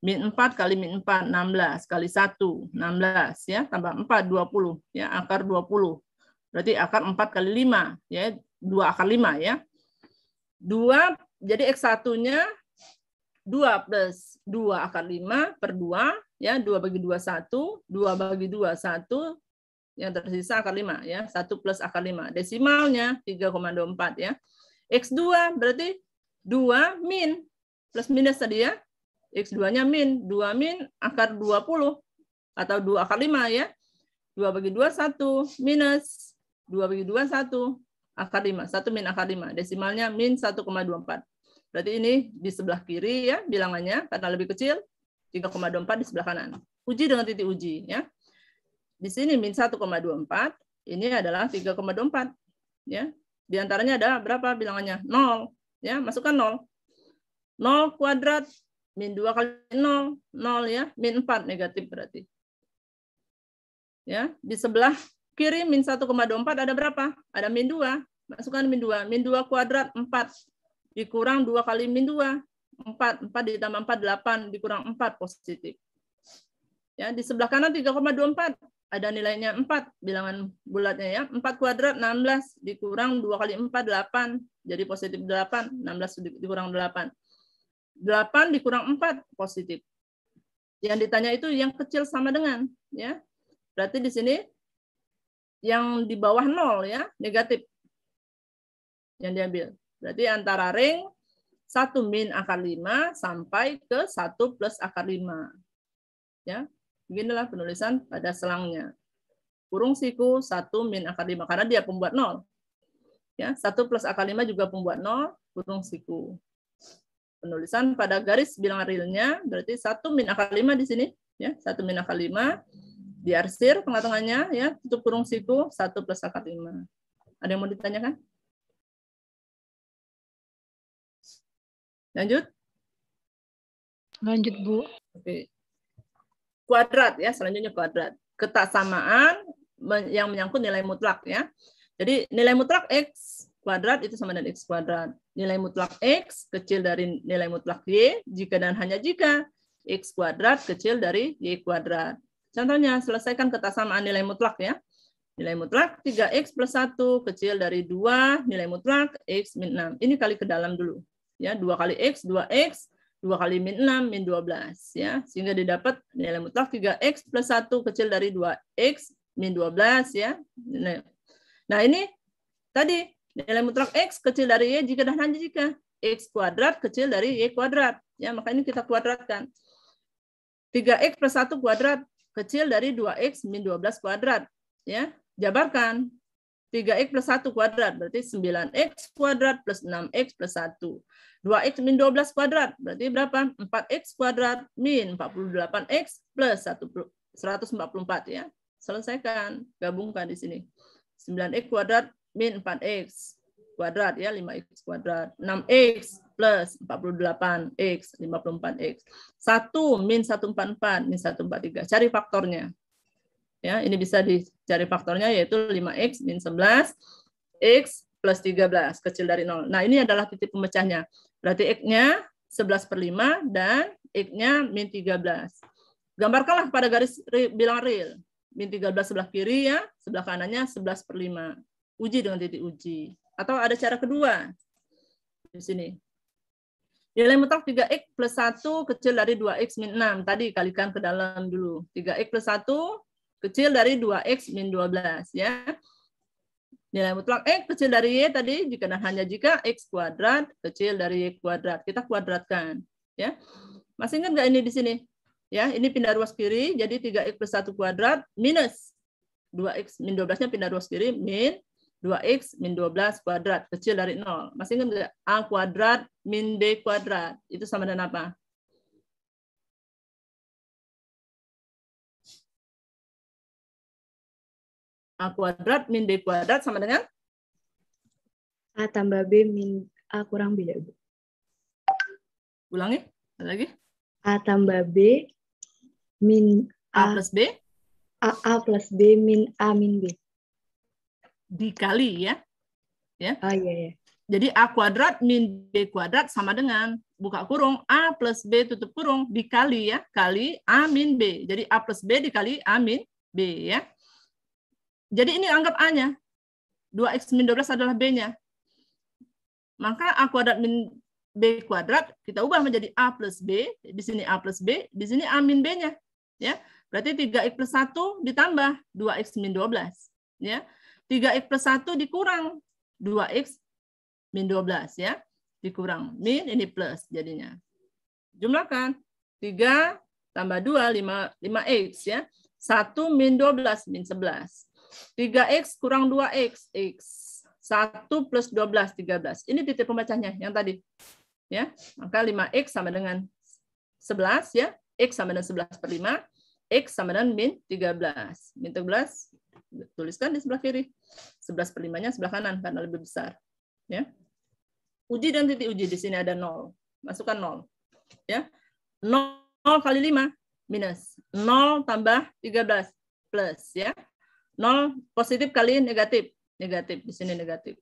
Min 4 kali min 4, 16. Kali 1, 16. Ya, tambah 4, 20. Ya, akar 20. Berarti akar 4 kali 5. Ya, 2 akar 5. Ya. 2, jadi X1-nya 2 plus 2 akar 5 per 2. Ya, 2 bagi 2, 1. 2 bagi 2, 1. Yang tersisa akar 5. Ya, 1 plus akar 5. Desimalnya 3,24. Ya. X2 berarti 2 min. Plus minus tadi ya. X2-nya min, 2 min akar 20 atau 2 akar 5 ya. 2 bagi 2 1 minus 2 bagi 2 1 akar 5, 1 min akar 5. Desimalnya min 1,24. Berarti ini di sebelah kiri ya bilangannya karena lebih kecil 3,24 di sebelah kanan. Uji dengan titik uji ya. Di sini min 1,24, ini adalah 3,24 ya. Di antaranya ada berapa bilangannya? 0 ya, masukkan 0. 0 kuadrat min 2 kali 0, 0 ya, min 4 negatif berarti. Ya, di sebelah kiri min 1,24 ada berapa? Ada min 2. Masukkan min 2. Min 2 kuadrat 4 dikurang 2 kali min 2. 4 ditambah 4 8 dikurang 4 positif. Ya, di sebelah kanan 3,24 ada nilainya 4 bilangan bulatnya ya. 4 kuadrat 16 dikurang 2 kali 4 8 jadi positif 8, 16 dikurang 8. 8 dikurang 4 positif. Yang ditanya itu yang kecil sama dengan ya. Berarti di sini yang di bawah 0 ya, negatif. Yang diambil. Berarti antara ring 1 min akar 5 sampai ke 1 plus akar 5. Ya. Beginilah penulisan pada selangnya. Kurung siku 1 min akar 5 karena dia pembuat 0. Ya, 1 plus akar 5 juga pembuat 0, kurung siku. Penulisan pada garis bilangan realnya berarti 1 min akar 5 di sini, ya, 1 min akar 5. Diarsir tengah-tengahnya, ya, tutup kurung siku, 1 plus akar 5. Ada yang mau ditanyakan? Lanjut? Lanjut, Bu. Oke. Kuadrat, ya, selanjutnya kuadrat. Ketaksamaan yang menyangkut nilai mutlak, ya. Jadi nilai mutlak X kuadrat itu sama dengan X kuadrat. Nilai mutlak X kecil dari nilai mutlak Y jika dan hanya jika X kuadrat kecil dari Y kuadrat. Contohnya, selesaikan ketaksamaan nilai mutlak, ya. Nilai mutlak 3X plus 1 kecil dari 2 nilai mutlak X min 6. Ini kali ke dalam dulu. Ya, 2 kali X, 2X, 2 kali min 6, min 12. Ya, sehingga didapat nilai mutlak 3X plus 1 kecil dari 2X min 12. Ya. Nah, ini tadi nilai mutlak X kecil dari Y jika dan hanya jika X kuadrat kecil dari Y kuadrat. Ya, maka ini kita kuadratkan. 3X plus 1 kuadrat kecil dari 2X min 12 kuadrat. Ya, jabarkan. 3X plus 1 kuadrat berarti 9X kuadrat plus 6X plus 1. 2X min 12 kuadrat berarti berapa? 4X kuadrat min 48X plus 144, ya. Selesaikan, gabungkan di sini. 9X kuadrat min 4X kuadrat, ya, 5X kuadrat. 6X plus 48X, 54X. 1 min 144, min 143. Cari faktornya. Ya, ini bisa dicari faktornya yaitu 5X min 11, X plus 13, kecil dari 0. Nah, ini adalah titik pemecahnya. Berarti X-nya 11/5 dan X-nya min 13. Gambarkanlah pada garis bilangan real. Min 13 sebelah kiri, ya, sebelah kanannya 11/5. Uji dengan titik uji. Atau ada cara kedua. Di sini. Nilai mutlak 3X plus 1 kecil dari 2X min 6. Tadi kalikan ke dalam dulu. 3X plus 1 kecil dari 2X min 12. Ya. Nilai mutlak X kecil dari Y tadi, jika dan hanya jika X kuadrat kecil dari Y kuadrat. Kita kuadratkan. Ya. Masih ingat nggak ini di sini? Ya, ini pindah ruas kiri, jadi 3X plus 1 kuadrat minus 2X min 12-nya pindah ruas kiri, min 2X min 12 kuadrat, kecil dari 0. Masih ingat nggak? A kuadrat min B kuadrat. Itu sama dengan apa? A kuadrat min B kuadrat sama dengan? A tambah B min A kurang B, ya, Bu. Ulangi, lagi. A tambah B min A plus B. A plus B min A min B. Dikali, ya. Ya. Oh, iya, iya. Jadi A kuadrat min B kuadrat sama dengan, buka kurung, A plus B tutup kurung, dikali, ya. Kali A min B. Jadi A plus B dikali A min B, ya. Jadi ini anggap A-nya. 2X min 12 adalah B-nya. Maka A kuadrat min B kuadrat, kita ubah menjadi A plus B. Di sini A plus B, di sini A min B-nya. Ya. Berarti 3X plus 1 ditambah 2X min 12. Ya. 3X plus 1 dikurang 2X min 12. Ya. Dikurang. Min, ini plus jadinya. Jumlahkan. 3 tambah 2, 5X. Ya. 1 min 12, min 11. 3X kurang 2X. X. 1 plus 12, 13. Ini titik pemecahnya yang tadi. Ya, maka 5X sama dengan 11, ya. X sama dengan 11/5. X sama dengan min 13. Min 13 tuliskan di sebelah kiri. 11/5-nya sebelah kanan karena lebih besar. Ya. Uji dan titik uji di sini ada 0. Masukkan 0. Ya. 0 kali 5 minus 0 tambah 13 plus, ya. 0 positif kali negatif. Negatif di sini negatif.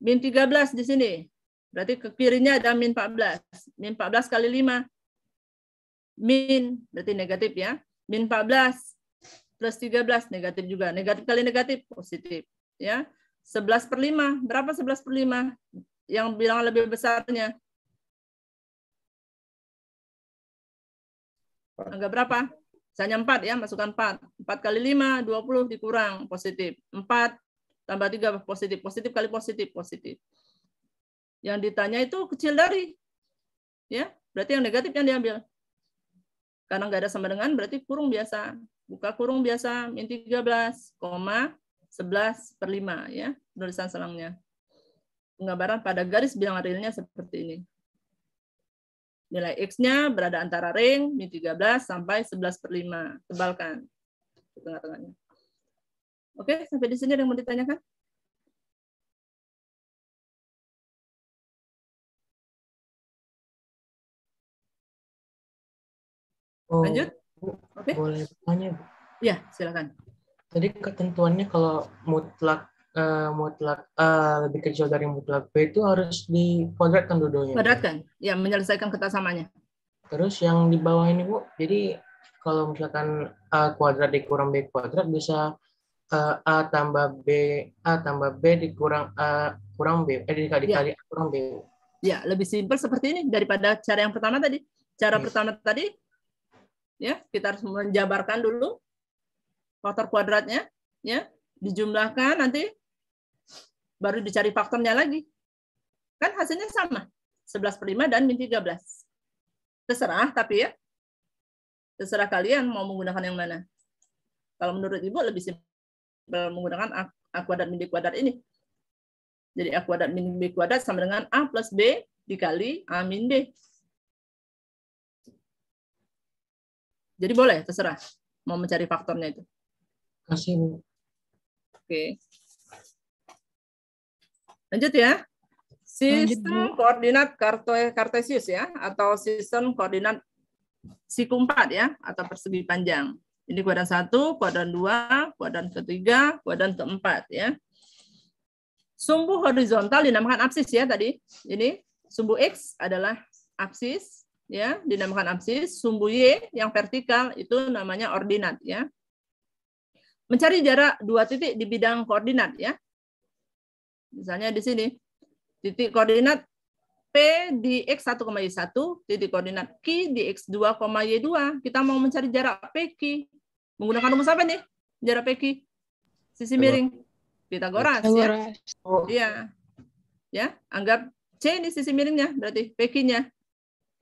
Min 13 di sini. Berarti ke kirinya ada min 14. Min 14 kali 5. Min, berarti negatif, ya. Min 14 plus 13, negatif juga. Negatif kali negatif, positif. Ya. 11/5. Berapa 11/5? Yang bilangan lebih besarnya. Anggap berapa? Misalnya 4, ya. Masukkan 4. 4 kali 5, 20 dikurang, positif. 4 tambah 3, positif. Positif kali positif, positif. Yang ditanya itu kecil dari. Ya, berarti yang negatif yang diambil. Karena nggak ada sama dengan, berarti kurung biasa. Buka kurung biasa, min 13, 11/5, ya, tulisan selangnya. Penggambaran pada garis bilangan realnya seperti ini. Nilai X-nya berada antara ring min 13 sampai 11/5. Tebalkan ke tengah-tengahnya. Oke, sampai di sini ada yang mau ditanyakan? Oh, Lanjut? Oke. boleh tanya, Bu? Ya, silakan. Tadi ketentuannya kalau mutlak lebih kecil dari mutlak B itu harus dikuadratkan dua-duanya. Kuadratkan, ya menyelesaikan kata samanya. Terus yang di bawah ini, Bu, jadi kalau misalkan A kuadrat dikurang B kuadrat bisa A tambah B dikurang A kurang B, dikali A kurang B. Ya, lebih simpel seperti ini daripada cara yang pertama tadi. Cara pertama tadi, ya kita harus menjabarkan dulu faktor kuadratnya, ya dijumlahkan nanti baru dicari faktornya lagi. Kan hasilnya sama, 11/5 dan min 13. Terserah, tapi ya, terserah kalian mau menggunakan yang mana. Kalau menurut Ibu lebih simpel menggunakan A kuadrat min B kuadrat ini. Jadi A kuadrat min B kuadrat sama dengan A plus B dikali A min B. Jadi boleh, terserah mau mencari faktornya itu. Kasih, Bu. Oke. Lanjut ya. Sistem koordinat kartesius ya, atau sistem koordinat siku 4 ya, atau persegi panjang. Ini kuadran 1, kuadran 2, kuadran ketiga, kuadran keempat ya. Sumbu horizontal dinamakan absis ya tadi. Ini sumbu X adalah absis ya, dinamakan absis. Sumbu Y yang vertikal itu namanya ordinat ya. Mencari jarak dua titik di bidang koordinat ya. Misalnya di sini titik koordinat P di X1, Y1, titik koordinat Q di X2, Y2. Kita mau mencari jarak PQ. Menggunakan rumus apa nih? Jarak PQ. Sisi miring. Pitagoras ya. Iya. Ya, anggap C ini sisi miringnya, berarti PQ-nya.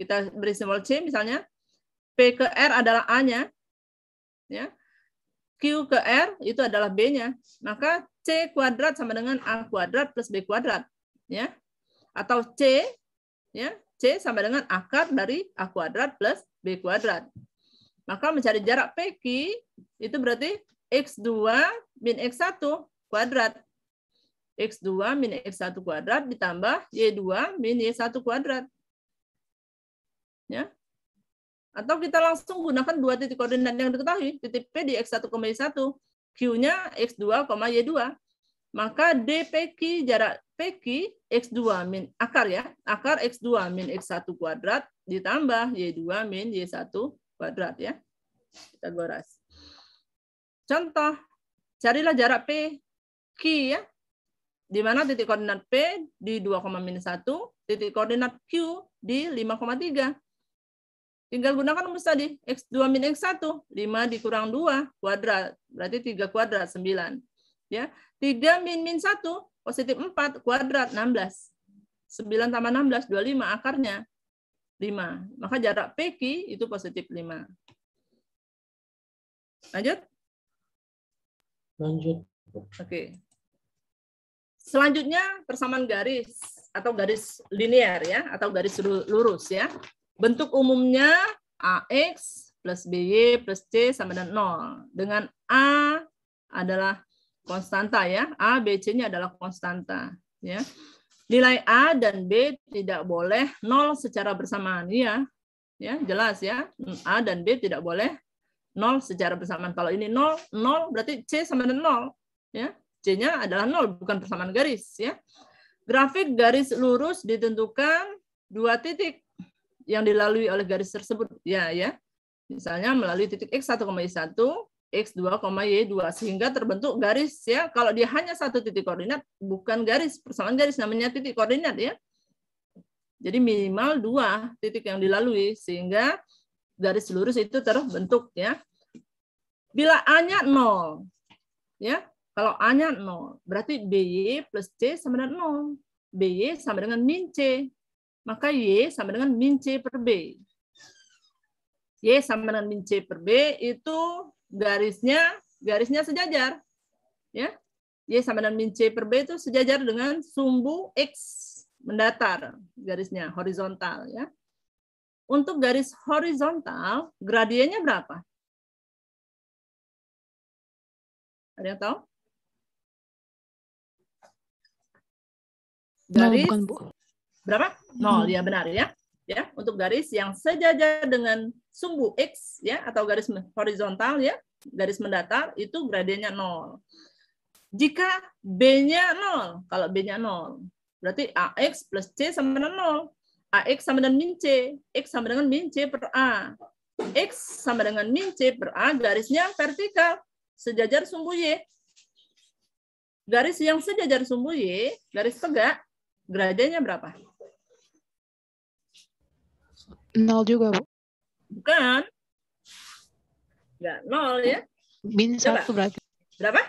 Kita beri simbol C misalnya. P ke R adalah A-nya. Ya. Q ke R itu adalah B-nya. Maka C kuadrat sama dengan A kuadrat plus B kuadrat. Ya. Atau C, ya, C sama dengan akar dari A kuadrat plus B kuadrat. Maka mencari jarak PQ itu berarti X2 min X1 kuadrat. X2 min X1 kuadrat ditambah Y2 min Y1 kuadrat. Ya. Atau kita langsung gunakan dua titik koordinat yang diketahui, titik P di X1, Y1, Q-nya X2, Y2. Maka DPQ jarak PQ X2 min akar ya, akar X2 min X1 kuadrat ditambah Y2 min Y1 kuadrat ya. Pitagoras. Contoh, carilah jarak PQ ya. Di mana titik koordinat P di 2,-1, titik koordinat Q di 5,3. Tinggal gunakan rumus tadi, X2 min X1, 5 dikurang 2 kuadrat, berarti 3 kuadrat, 9. Ya, 3 min 1, positif 4, kuadrat, 16. 9 tambah 16, 25, akarnya 5. Maka jarak PQ itu positif 5. Lanjut? Lanjut. Oke. Selanjutnya, persamaan garis atau garis linear ya, atau garis lurus ya. Bentuk umumnya AX plus BY plus C sama dengan 0. Dengan A adalah konstanta ya. A, B, C-nya adalah konstanta. Ya. Nilai A dan B tidak boleh 0 secara bersamaan. Ya, jelas ya. A dan B tidak boleh 0 secara bersamaan. Kalau ini 0, 0 berarti C sama dengan 0. Ya. C-nya adalah 0, bukan persamaan garis. Ya. Grafik garis lurus ditentukan dua titik yang dilalui oleh garis tersebut ya. Misalnya melalui titik X1, Y1, X2, Y2 sehingga terbentuk garis ya. Kalau dia hanya satu titik koordinat bukan garis, persamaan garis namanya titik koordinat ya. Jadi minimal 2 titik yang dilalui sehingga garis lurus itu terbentuk ya. Bila A-nya 0 ya. Kalau A-nya 0 berarti BY plus C sama dengan 0. BY sama dengan min C. Maka Y sama dengan min C per B. Y sama dengan min C per B itu garisnya sejajar. Ya. Y sama dengan min C per B itu sejajar dengan sumbu X mendatar, garisnya horizontal ya. Untuk garis horizontal, gradiennya berapa? Ada yang tahu? Garis bukan, Bu. berapa? 0, ya benar ya. Ya, untuk garis yang sejajar dengan sumbu X ya atau garis horizontal ya, garis mendatar itu gradiennya 0. Jika B-nya 0, kalau B-nya 0, berarti AX plus C sama dengan 0. AX sama dengan min C, X sama dengan min C per A. X sama dengan min C per A, garisnya vertikal, sejajar sumbu Y. Garis yang sejajar sumbu Y, garis tegak, gradiennya berapa? 0 juga, Bu. Bukan. Enggak, 0 ya. Min 1 berarti. Berapa?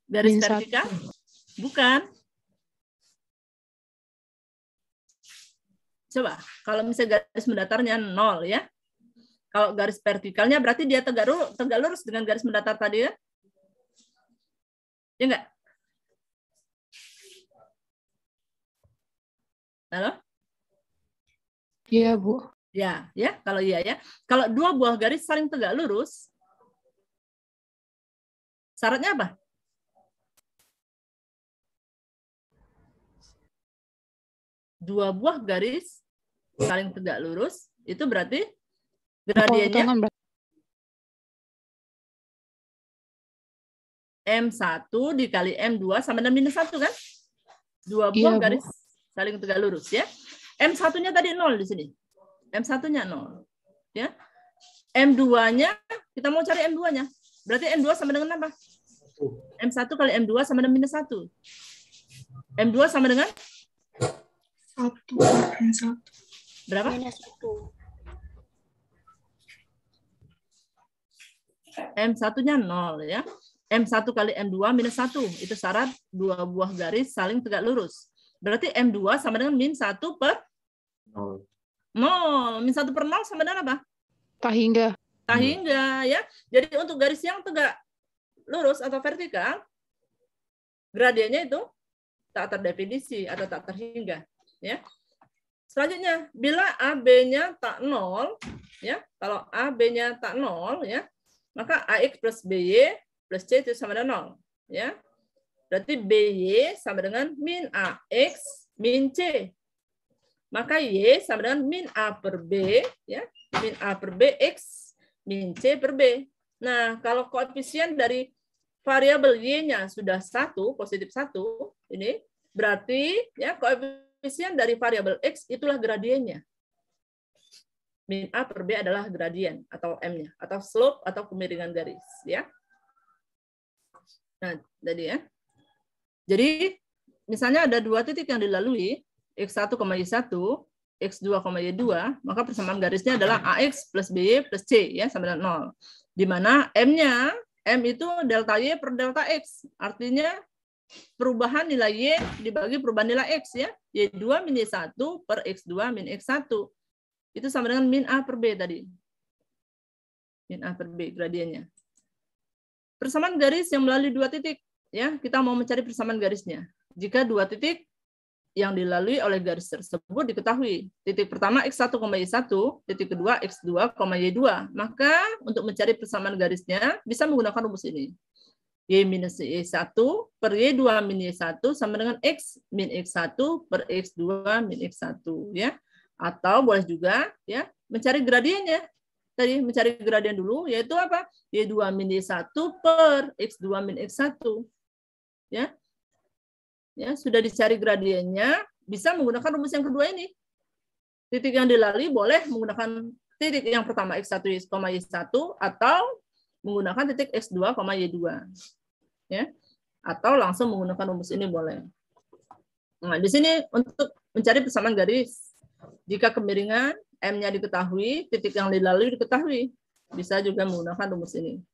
Garis Min vertikal? Bukan. Coba, kalau misalnya garis mendatarnya 0 ya. Kalau garis vertikalnya berarti dia tegak lurus dengan garis mendatar tadi ya. Ya enggak? Halo? Iya, Bu. Ya, ya, kalau iya ya. Kalau dua buah garis saling tegak lurus, syaratnya apa? Dua buah garis saling tegak lurus, itu berarti gradiennya M1 dikali M2 sama dengan minus 1 kan? Dua buah garis saling tegak lurus ya. M1-nya tadi 0 di sini. M1-nya 0. Ya. M2-nya, kita mau cari M2-nya. Berarti M2 sama dengan apa? M1 kali M2 sama dengan minus 1. M2 sama dengan? 1 M1. Berapa? Minus 1. M1-nya 0 ya. M1 kali M2 minus 1. Itu syarat dua buah garis saling tegak lurus. Berarti M2 sama dengan min 1 per 0. Min 1 per 0 sama dengan apa? Tak hingga. Tak hingga ya. Jadi untuk garis yang tegak lurus atau vertikal, gradiennya itu tak terdefinisi atau tak terhingga. Ya. Selanjutnya, bila AB-nya tak 0, ya, kalau AB-nya tak 0, ya, maka AX plus BY plus C itu sama dengan 0. Ya. Berarti BY sama dengan min AX min C. Maka Y sama dengan min A per B, ya, min A per B X min C per B. Nah, kalau koefisien dari variabel Y-nya sudah 1, positif 1, ini berarti ya koefisien dari variabel X itulah gradiennya. Min A per B adalah gradien atau M-nya, atau slope atau kemiringan garis. Ya. Nah, tadi ya. Jadi, misalnya ada dua titik yang dilalui, X1, Y1, X2, Y2, maka persamaan garisnya adalah AX plus BY plus C, ya, sama dengan 0. Di mana M-nya, M itu delta Y per delta X. Artinya, perubahan nilai Y dibagi perubahan nilai X, ya. Y2 min Y1 per X2 min X1. Itu sama dengan min A per B tadi. Min A per B, gradiennya. Persamaan garis yang melalui dua titik, ya, kita mau mencari persamaan garisnya. Jika dua titik yang dilalui oleh garis tersebut diketahui. Titik pertama X1, Y1, titik kedua X2, Y2. Maka untuk mencari persamaan garisnya bisa menggunakan rumus ini. Y minus Y1 per Y2 min Y1 sama dengan X min X1 per X2 min X1. Ya. Atau boleh juga ya mencari gradiennya. Tadi mencari gradien dulu, yaitu apa? Y2 min Y1 per X2 min X1. Ya. Ya, sudah dicari gradiennya, bisa menggunakan rumus yang kedua ini. Titik yang dilalui boleh menggunakan titik yang pertama X1, Y1 atau menggunakan titik X2, Y2. Ya. Atau langsung menggunakan rumus ini boleh. Nah, di sini untuk mencari persamaan garis, jika kemiringan M-nya diketahui, titik yang dilalui diketahui, bisa juga menggunakan rumus ini.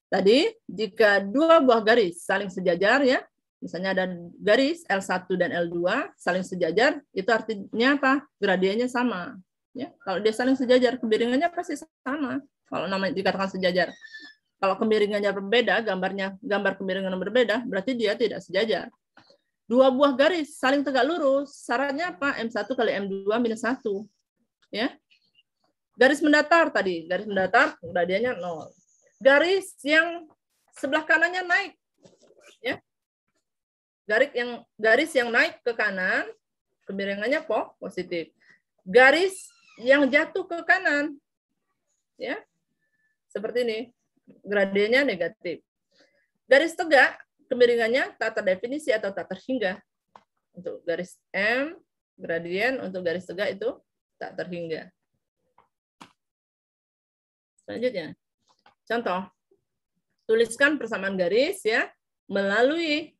Tadi, jika dua buah garis saling sejajar, ya, misalnya ada garis L1 dan L2 saling sejajar, itu artinya apa? Gradiennya sama. Ya, kalau dia saling sejajar, kemiringannya pasti sama. Kalau namanya dikatakan sejajar. Kalau kemiringannya berbeda, gambar kemiringan berbeda, berarti dia tidak sejajar. Dua buah garis saling tegak lurus, syaratnya apa? M1 kali M2 minus 1. Ya. Garis mendatar tadi, garis mendatar gradiennya 0. Garis yang sebelah kanannya naik. Ya. Garis yang naik ke kanan, kemiringannya positif. Garis yang jatuh ke kanan, ya, seperti ini, gradiennya negatif. Garis tegak, kemiringannya tak terdefinisi atau tak terhingga. Untuk garis M, gradien untuk garis tegak itu tak terhingga. Selanjutnya, contoh, tuliskan persamaan garis ya melalui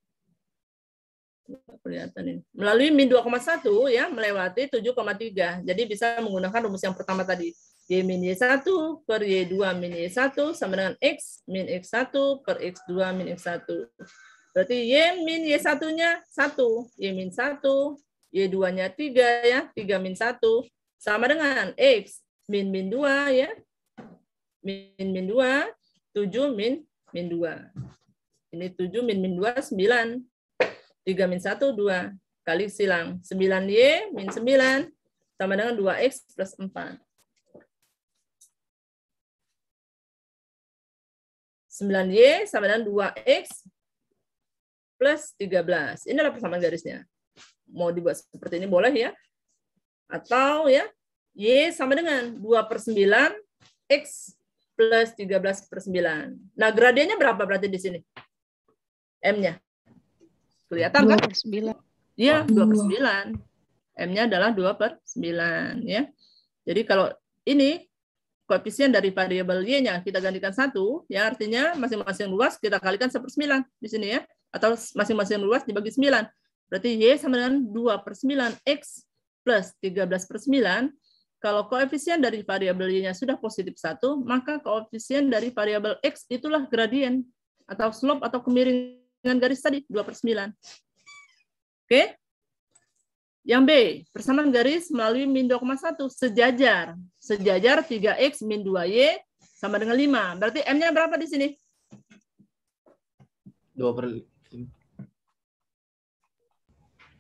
min 2,1 ya melewati 7,3. Jadi bisa menggunakan rumus yang pertama tadi. Y min Y1 per Y2 min Y1 sama dengan X min X1 per X2 min X1. Berarti Y min Y1-nya 1, Y min 1, Y2-nya 3 ya, 3 min 1 sama dengan X min 2 ya. Min 2, 7 min 2. Ini 7 min 2 9. 3 min 1 2 kali silang 9Y min 9 sama dengan 2X plus 4. 9Y sama dengan 2X plus 13. Inilah persamaan garisnya. Mau dibuat seperti ini boleh ya. Atau ya, Y sama dengan 2/9 X plus 13/9. Nah, gradiennya berapa berarti di sini? M-nya. Kelihatan kan? 2/9. Iya, 2/9. M-nya adalah 2/9 ya. Jadi kalau ini koefisien dari variabel Y-nya kita gantikan 1, ya artinya masing-masing luas kita kalikan 1/9 di sini ya. Atau masing-masing luas dibagi 9. Berarti Y sama dengan 2/9 X plus 13/9. Kalau koefisien dari variabel Y-nya sudah positif 1, maka koefisien dari variabel X itulah gradien atau slope atau kemiringan garis tadi, 2/9. Oke? Yang B, persamaan garis melalui min 2,1 sejajar. Sejajar 3X min 2Y sama dengan 5. Berarti M-nya berapa di sini? 2/5.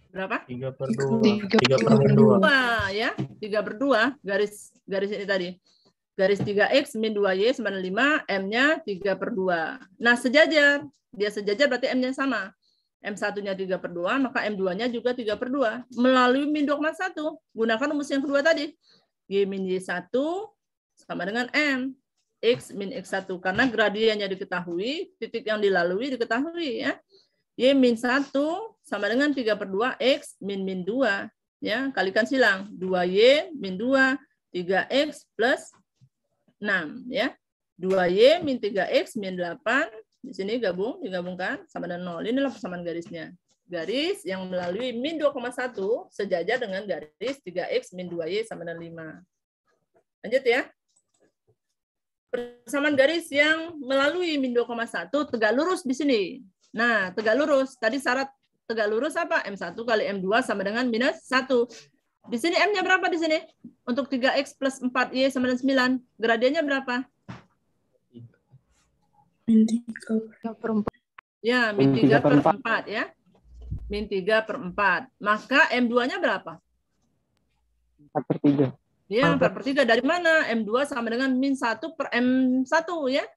Berapa? 3/2. 3/2. 2 ya. 3/2 garis ini tadi. Garis 3X min 2Y sama dengan 5, M-nya 3/2. Nah, sejajar. Dia sejajar berarti M-nya sama. M1-nya 3/2, maka M2-nya juga 3/2. Melalui min 2,1. Gunakan rumus yang kedua tadi. Y min Y1 sama dengan M. X min X1. Karena gradiennya diketahui, titik yang dilalui diketahui. Ya. Y min 1 sama dengan 3/2 X min 2. Ya, kalikan silang. 2Y min 2, 3X plus 6. Ya. 2Y min 3X min 8. Di sini digabungkan sama dengan 0. Inilah persamaan garisnya. Garis yang melalui min 2,1 sejajar dengan garis 3X min 2Y sama dengan 5. Lanjut ya. Persamaan garis yang melalui min 2,1 tegak lurus di sini. Nah, tegak lurus. Tadi syarat tegak lurus apa? M1 kali M2 sama dengan minus 1. Di sini M-nya berapa di sini? Untuk 3X plus 4Y sama dengan 9. Gradiennya berapa? Min 3/4. Ya, min 3/4 ya. Min 3/4. Maka M2-nya berapa? 4/3. Ya, 4/3 dari mana? M2 sama dengan min 1 per M1 ya.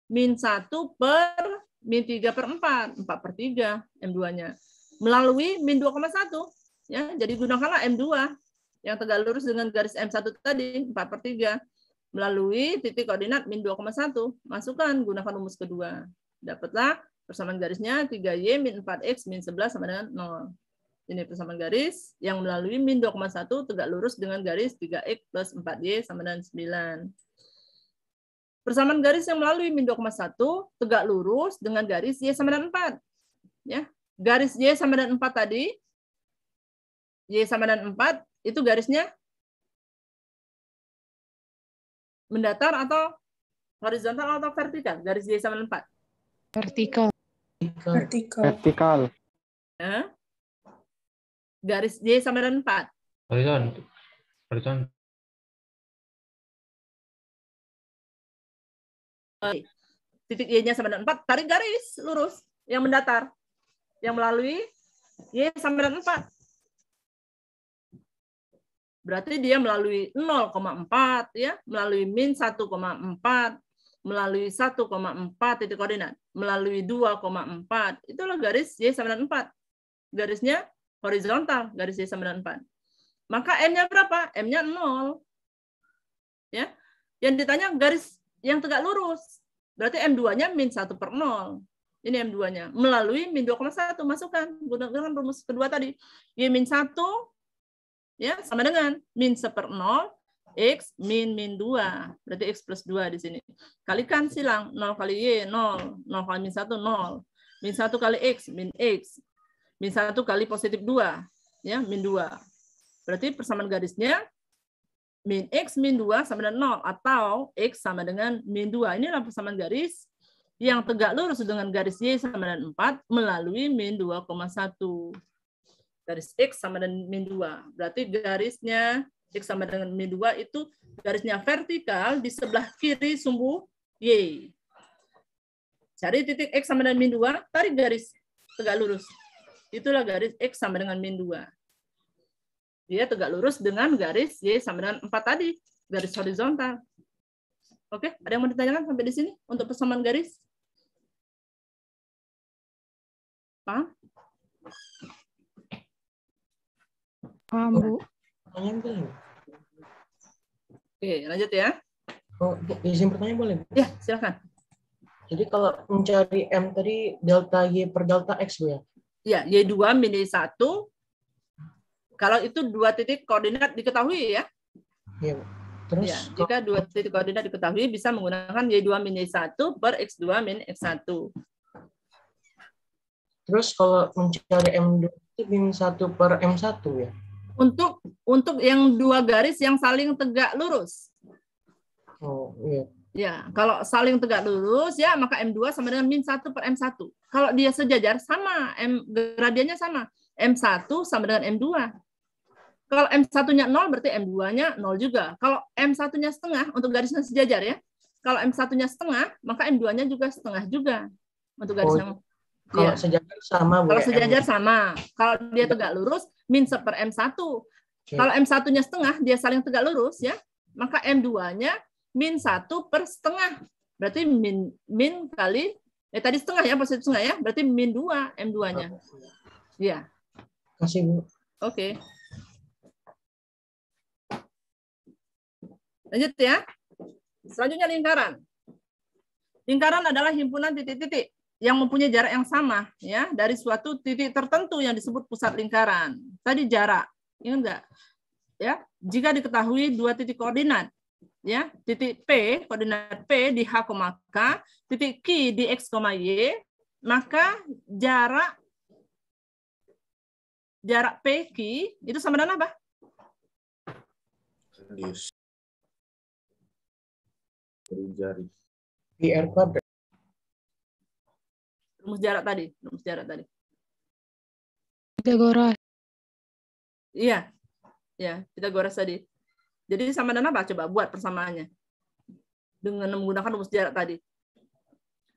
Min 1 per min 3/4. 4/3 M2-nya. Melalui min 2,1. Ya, jadi gunakanlah M2 yang tegak lurus dengan garis M1 tadi, 4/3. Melalui titik koordinat min 2,1. Masukkan, gunakan rumus kedua. Dapatlah persamaan garisnya 3Y min 4X min 11 sama dengan 0. Ini persamaan garis yang melalui min 2,1 tegak lurus dengan garis 3X plus 4Y sama dengan 9. Persamaan garis yang melalui min 2,1 tegak lurus dengan garis Y sama dengan 4. Ya. Garis Y sama dengan 4 tadi, Y sama dengan 4, itu garisnya mendatar atau horizontal atau vertikal? Garis Y sama dengan 4. Vertikal. Vertikal. Ya. Garis Y sama dengan 4. Horizontal. titik Y-nya sama dengan 4, tarik garis lurus yang mendatar. Yang melalui Y sama dengan 4. Berarti dia melalui 0,4 ya, melalui min 1,4, melalui 1,4 titik koordinat, melalui 2,4. Itulah garis Y sama dengan 4. Garisnya horizontal, garis Y sama dengan 4. Maka M-nya berapa? M-nya 0. Ya. Yang ditanya garis yang tegak lurus. Berarti M2-nya min 1/0. Ini M2-nya. Melalui min 2,1. Masukkan. Gunakan rumus kedua tadi. Y min 1 ya sama dengan min 1/0 X min 2. Berarti X plus 2 di sini. Kalikan silang. 0 kali Y, 0. 0 kali min 1, 0. Min 1 kali X, min X. Min 1 kali positif 2. Ya, min 2. Berarti persamaan garisnya min X min 2 sama dengan 0. Atau X sama dengan min 2. Inilah persamaan garis yang tegak lurus dengan garis Y sama dengan 4 melalui min 2,1. Garis X sama dengan min 2. Berarti garisnya X sama dengan min 2 itu garisnya vertikal di sebelah kiri sumbu Y. Cari titik X sama dengan min 2, tarik garis tegak lurus. Itulah garis X sama dengan min 2. Dia tegak lurus dengan garis Y sama dengan 4 tadi. Garis horizontal. Oke, ada yang mau ditanyakan sampai di sini untuk persamaan garis? Paham? Paham, Bu. Pertanyaan boleh? Oke, lanjut ya. Oh, izin pertanyaan boleh? Ya, silakan. Jadi kalau mencari M tadi delta Y per delta X, Bu ya? Ya, Y2 min Y1. Kalau itu dua titik koordinat diketahui ya. Iya, Bu. Terus Ya, jika dua titik koordinat diketahui bisa menggunakan Y2 min Y1 per X2 min X1. Terus kalau mencari M2 itu min 1 per M1 ya? Untuk yang dua garis yang saling tegak lurus. Oh, iya. Ya, kalau saling tegak lurus ya maka M2 sama dengan min 1 per M1. Kalau dia sejajar sama, gradiennya sama. M1 sama dengan M2. Kalau M1-nya 0 berarti M2-nya 0 juga. Kalau M1-nya setengah untuk garisnya sejajar ya. Kalau M1-nya setengah, maka M2-nya juga setengah juga untuk garisnya. Kalau Ya. sejajar sama, Bu. Kalau ya, sejajar sama. Kalau dia tegak lurus, min 1 per M1. Kalau M1-nya setengah, dia saling tegak lurus ya. Maka M2-nya min 1 per setengah. Berarti min kali, tadi setengah ya, positif setengah ya. Berarti min 2 M2-nya. Ya. Kasih, Bu. Oke. Lanjut ya. Selanjutnya lingkaran. Lingkaran adalah himpunan titik-titik yang mempunyai jarak yang sama ya dari suatu titik tertentu yang disebut pusat lingkaran. Tadi jarak, ingat enggak? Ya, jika diketahui dua titik koordinat, ya, titik P, koordinat P di H, K, titik Q di X, Y, maka jarak PQ itu sama dengan apa? Jari. PR kuadrat. Rumus jarak tadi. Pitagoras. Iya. Ya, Pitagoras tadi. Jadi sama dengan apa? Coba buat persamaannya. Dengan menggunakan rumus jarak tadi.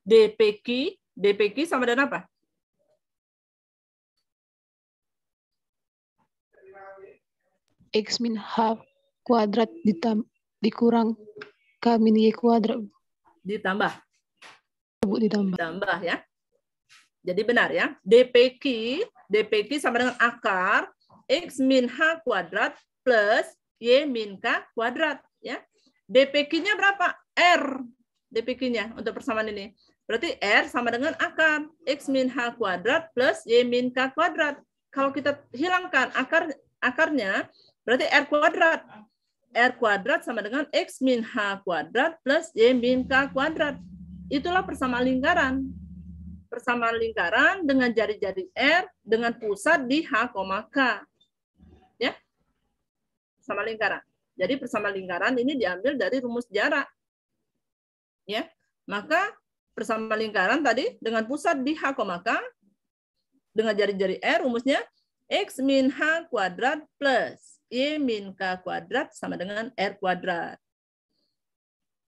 DPQ sama dengan apa? X min H kuadrat dikurang K min Y kuadrat. Ditambah. Ditambah. Ditambah ya. Jadi benar ya. DPQ sama dengan akar X min H kuadrat plus Y min K kuadrat. Ya. DPQ-nya berapa? R. DPQ-nya untuk persamaan ini. Berarti R sama dengan akar X min H kuadrat plus Y min K kuadrat. Kalau kita hilangkan akarnya, berarti R kuadrat. R kuadrat sama dengan X min H kuadrat plus Y min K kuadrat. Itulah persamaan lingkaran. Persamaan lingkaran dengan jari-jari R dengan pusat di H, K. Ya. Persamaan lingkaran. Jadi persamaan lingkaran ini diambil dari rumus jarak. Ya. Maka persamaan lingkaran tadi dengan pusat di H, K dengan jari-jari R rumusnya X min H kuadrat plus Y min K kuadrat sama dengan R kuadrat.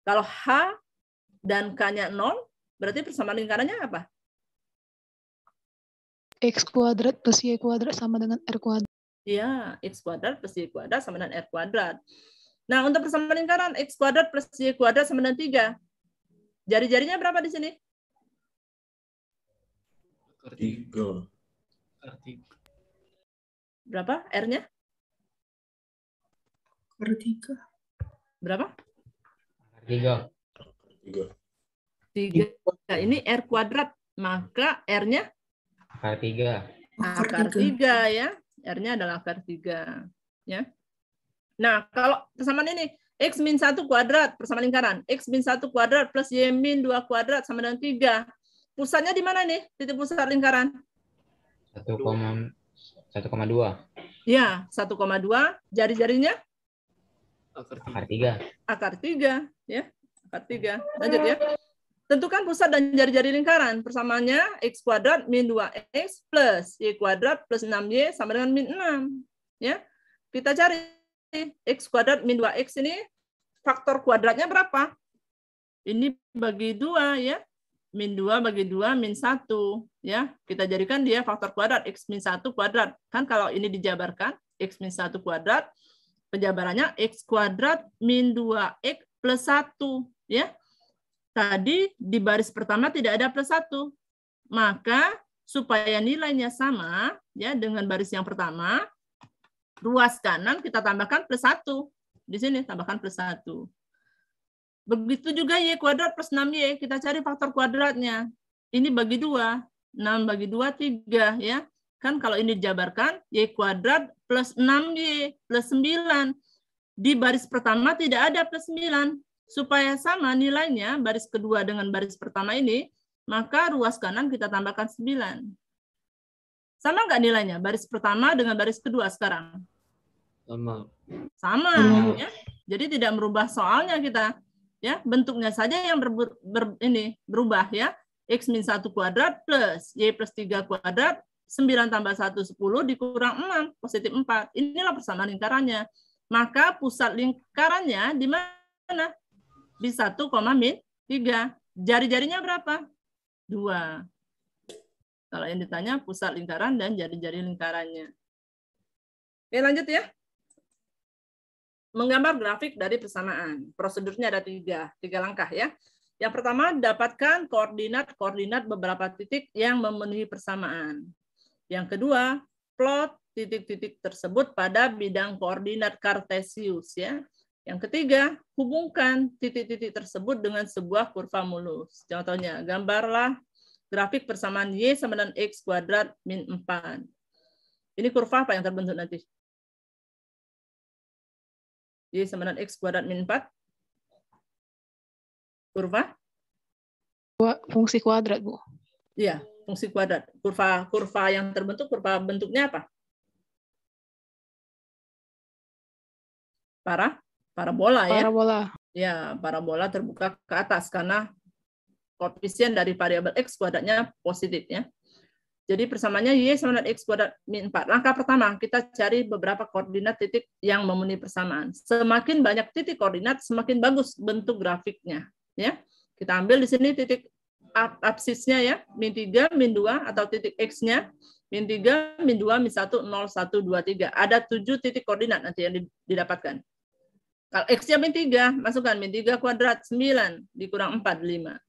Kalau H dan K-nya 0, Berarti persamaan lingkarannya apa? X kuadrat plus Y kuadrat sama dengan R kuadrat. Ya, X kuadrat plus Y kuadrat sama dengan R kuadrat. Nah, untuk persamaan lingkaran X kuadrat plus Y kuadrat sama dengan 3. Jari-jarinya berapa di sini? 3. Berapa R-nya? 3. Berapa? 3. 3. Nah, ini R kuadrat, maka R-nya Akar 3. akar 3 ya. R-nya adalah akar 3 ya. Nah, kalau persamaan ini X min 1 kuadrat persamaan lingkaran, X min 1 kuadrat plus Y min 2 kuadrat sama dengan 3. Pusatnya di mana nih? Titik pusat lingkaran? 1,2. Ya, 1,2. Jari-jarinya? Akar 3. Akar 3 ya. Akar 3. Lanjut ya. Tentukan pusat dan jari-jari lingkaran. Persamaannya X kuadrat min 2X plus Y kuadrat plus 6Y sama dengan min 6. Ya. Kita cari X kuadrat min 2X ini faktor kuadratnya berapa? Ini bagi 2 ya. Min 2 bagi 2 min 1 ya. Kita jadikan dia faktor kuadrat X min 1 kuadrat. Kan kalau ini dijabarkan X min 1 kuadrat, penjabarannya X kuadrat min 2X plus 1 ya. Tadi di baris pertama tidak ada plus 1. Maka supaya nilainya sama ya dengan baris yang pertama, ruas kanan kita tambahkan plus 1. Di sini tambahkan plus 1. Begitu juga Y kuadrat plus 6Y, kita cari faktor kuadratnya. Ini bagi 2. 6 bagi 2, 3 ya. Kan kalau ini dijabarkan, Y kuadrat plus 6Y plus 9. Di baris pertama tidak ada plus 9. Supaya sama nilainya, baris kedua dengan baris pertama ini, maka ruas kanan kita tambahkan 9. Sama nggak nilainya? Baris pertama dengan baris kedua sekarang? Sama. Ya. Jadi tidak merubah soalnya kita. Ya, bentuknya saja yang berubah ya. X min 1 kuadrat plus Y plus 3 kuadrat, 9 tambah 1, 10 dikurang 6, positif 4. Inilah persamaan lingkarannya. Maka pusat lingkarannya di mana? Di 1, min 3. Jari-jarinya berapa? 2. Kalau yang ditanya pusat lingkaran dan jari-jari lingkarannya. Oke, lanjut ya. Menggambar grafik dari persamaan. Prosedurnya ada 3 langkah ya. Yang pertama, dapatkan koordinat beberapa titik yang memenuhi persamaan. Yang kedua, plot titik-titik tersebut pada bidang koordinat kartesius ya. Yang ketiga, hubungkan titik-titik tersebut dengan sebuah kurva mulus. Contohnya, gambarlah grafik persamaan Y sama dengan X kuadrat min 4. Ini kurva apa yang terbentuk nanti? Y sama dengan X kuadrat min 4. Kurva? Fungsi kuadrat, Bu. Iya, fungsi kuadrat. Kurva yang terbentuk, kurva bentuknya apa? Parabola ya. Parabola. Ya, parabola terbuka ke atas karena koefisien dari variabel X kuadratnya positif ya. Jadi persamaannya Y sama dengan X kuadrat min 4. Langkah pertama, kita cari beberapa koordinat titik yang memenuhi persamaan. Semakin banyak titik koordinat, semakin bagus bentuk grafiknya. Ya, kita ambil di sini titik absisnya ya, min 3, min 2, atau titik X-nya, min 3, min 2, min 1, 0, 1, 2, 3. Ada 7 titik koordinat nanti yang didapatkan. Kalau X-nya min 3, masukkan min 3 kuadrat, 9, dikurang 4, 5.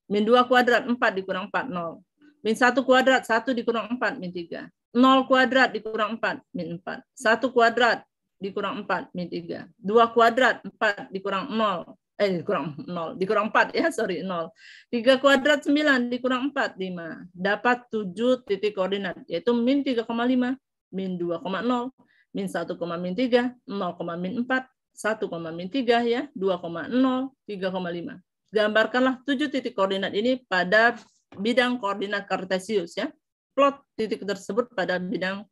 Min 2 kuadrat, 4, dikurang 4, 0. Min 1 kuadrat, 1 dikurang 4, min 3. 0 kuadrat, dikurang 4, min 4. 1 kuadrat, dikurang 4, min 3. 2 kuadrat, 4, dikurang 0. Dikurang 4 ya, sorry, 0. 3 kuadrat 9 dikurang 4, 5. Dapat 7 titik koordinat, yaitu min 3,5, min 2,0, min 1, min 3, 0, min 4, 1, min 3 ya, 2,0, 3,5. Gambarkanlah 7 titik koordinat ini pada bidang koordinat kartesius ya. Plot titik tersebut pada bidang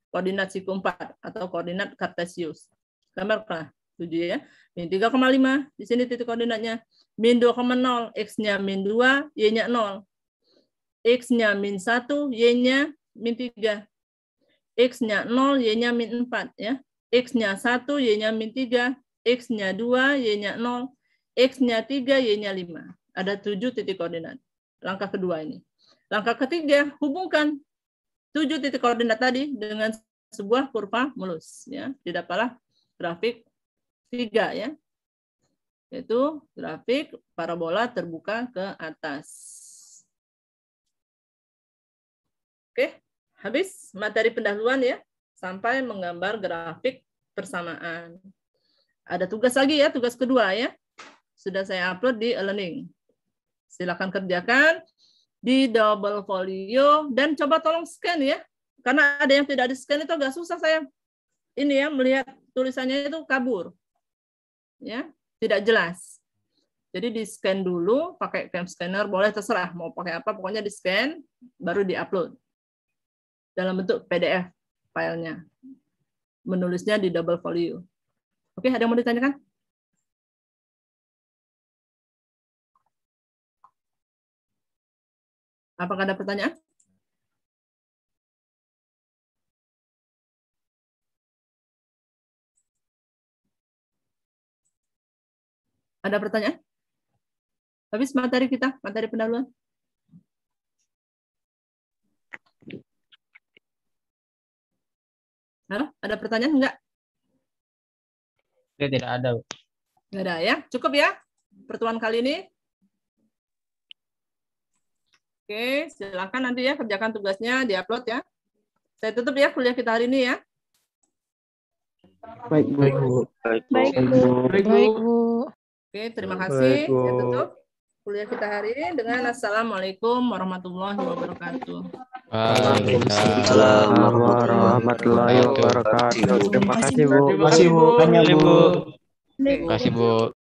koordinat siku 4 atau koordinat kartesius. Gambarkanlah 7 ya. Min 3,5, di sini titik koordinatnya. Min 2,0, X-nya min 2, Y-nya 0. X-nya min 1, Y-nya min 3. X-nya 0, Y-nya min 4. Ya. X-nya 1, Y-nya min 3. X-nya 2, Y-nya 0. X-nya 3, Y-nya 5. Ada 7 titik koordinat. Langkah kedua ini. Langkah ketiga, hubungkan 7 titik koordinat tadi dengan sebuah kurva mulus. Ya. Didapatlah grafik 3 ya. Yaitu grafik parabola terbuka ke atas. Oke, habis materi pendahuluan ya, sampai menggambar grafik persamaan. Ada tugas lagi ya, tugas kedua ya. Sudah saya upload di e-learning. Silakan kerjakan di double folio dan coba tolong scan ya. Karena ada yang tidak di-scan itu agak susah saya ini ya melihat tulisannya itu kabur. Ya, tidak jelas. Jadi di-scan dulu pakai cam scanner, boleh terserah mau pakai apa, pokoknya di-scan baru di-upload dalam bentuk PDF filenya. Menulisnya di double folio. Oke, ada yang mau ditanyakan? Apakah ada pertanyaan? Ada pertanyaan? Habis materi kita, materi pendahuluan. Halo, ada pertanyaan enggak? Tidak ada. Enggak ada ya? Cukup ya pertemuan kali ini? Oke, silakan nanti ya kerjakan tugasnya, di-upload ya. Saya tutup ya kuliah kita hari ini ya. Baik, Bu. Baik, Bu. Oke, terima kasih. Saya tutup kuliah kita hari ini dengan Assalamualaikum warahmatullahi wabarakatuh. Waalaikumsalam warahmatullahi wabarakatuh. Terima kasih, Bu. Terima kasih, Bu. Terima kasih, Bu.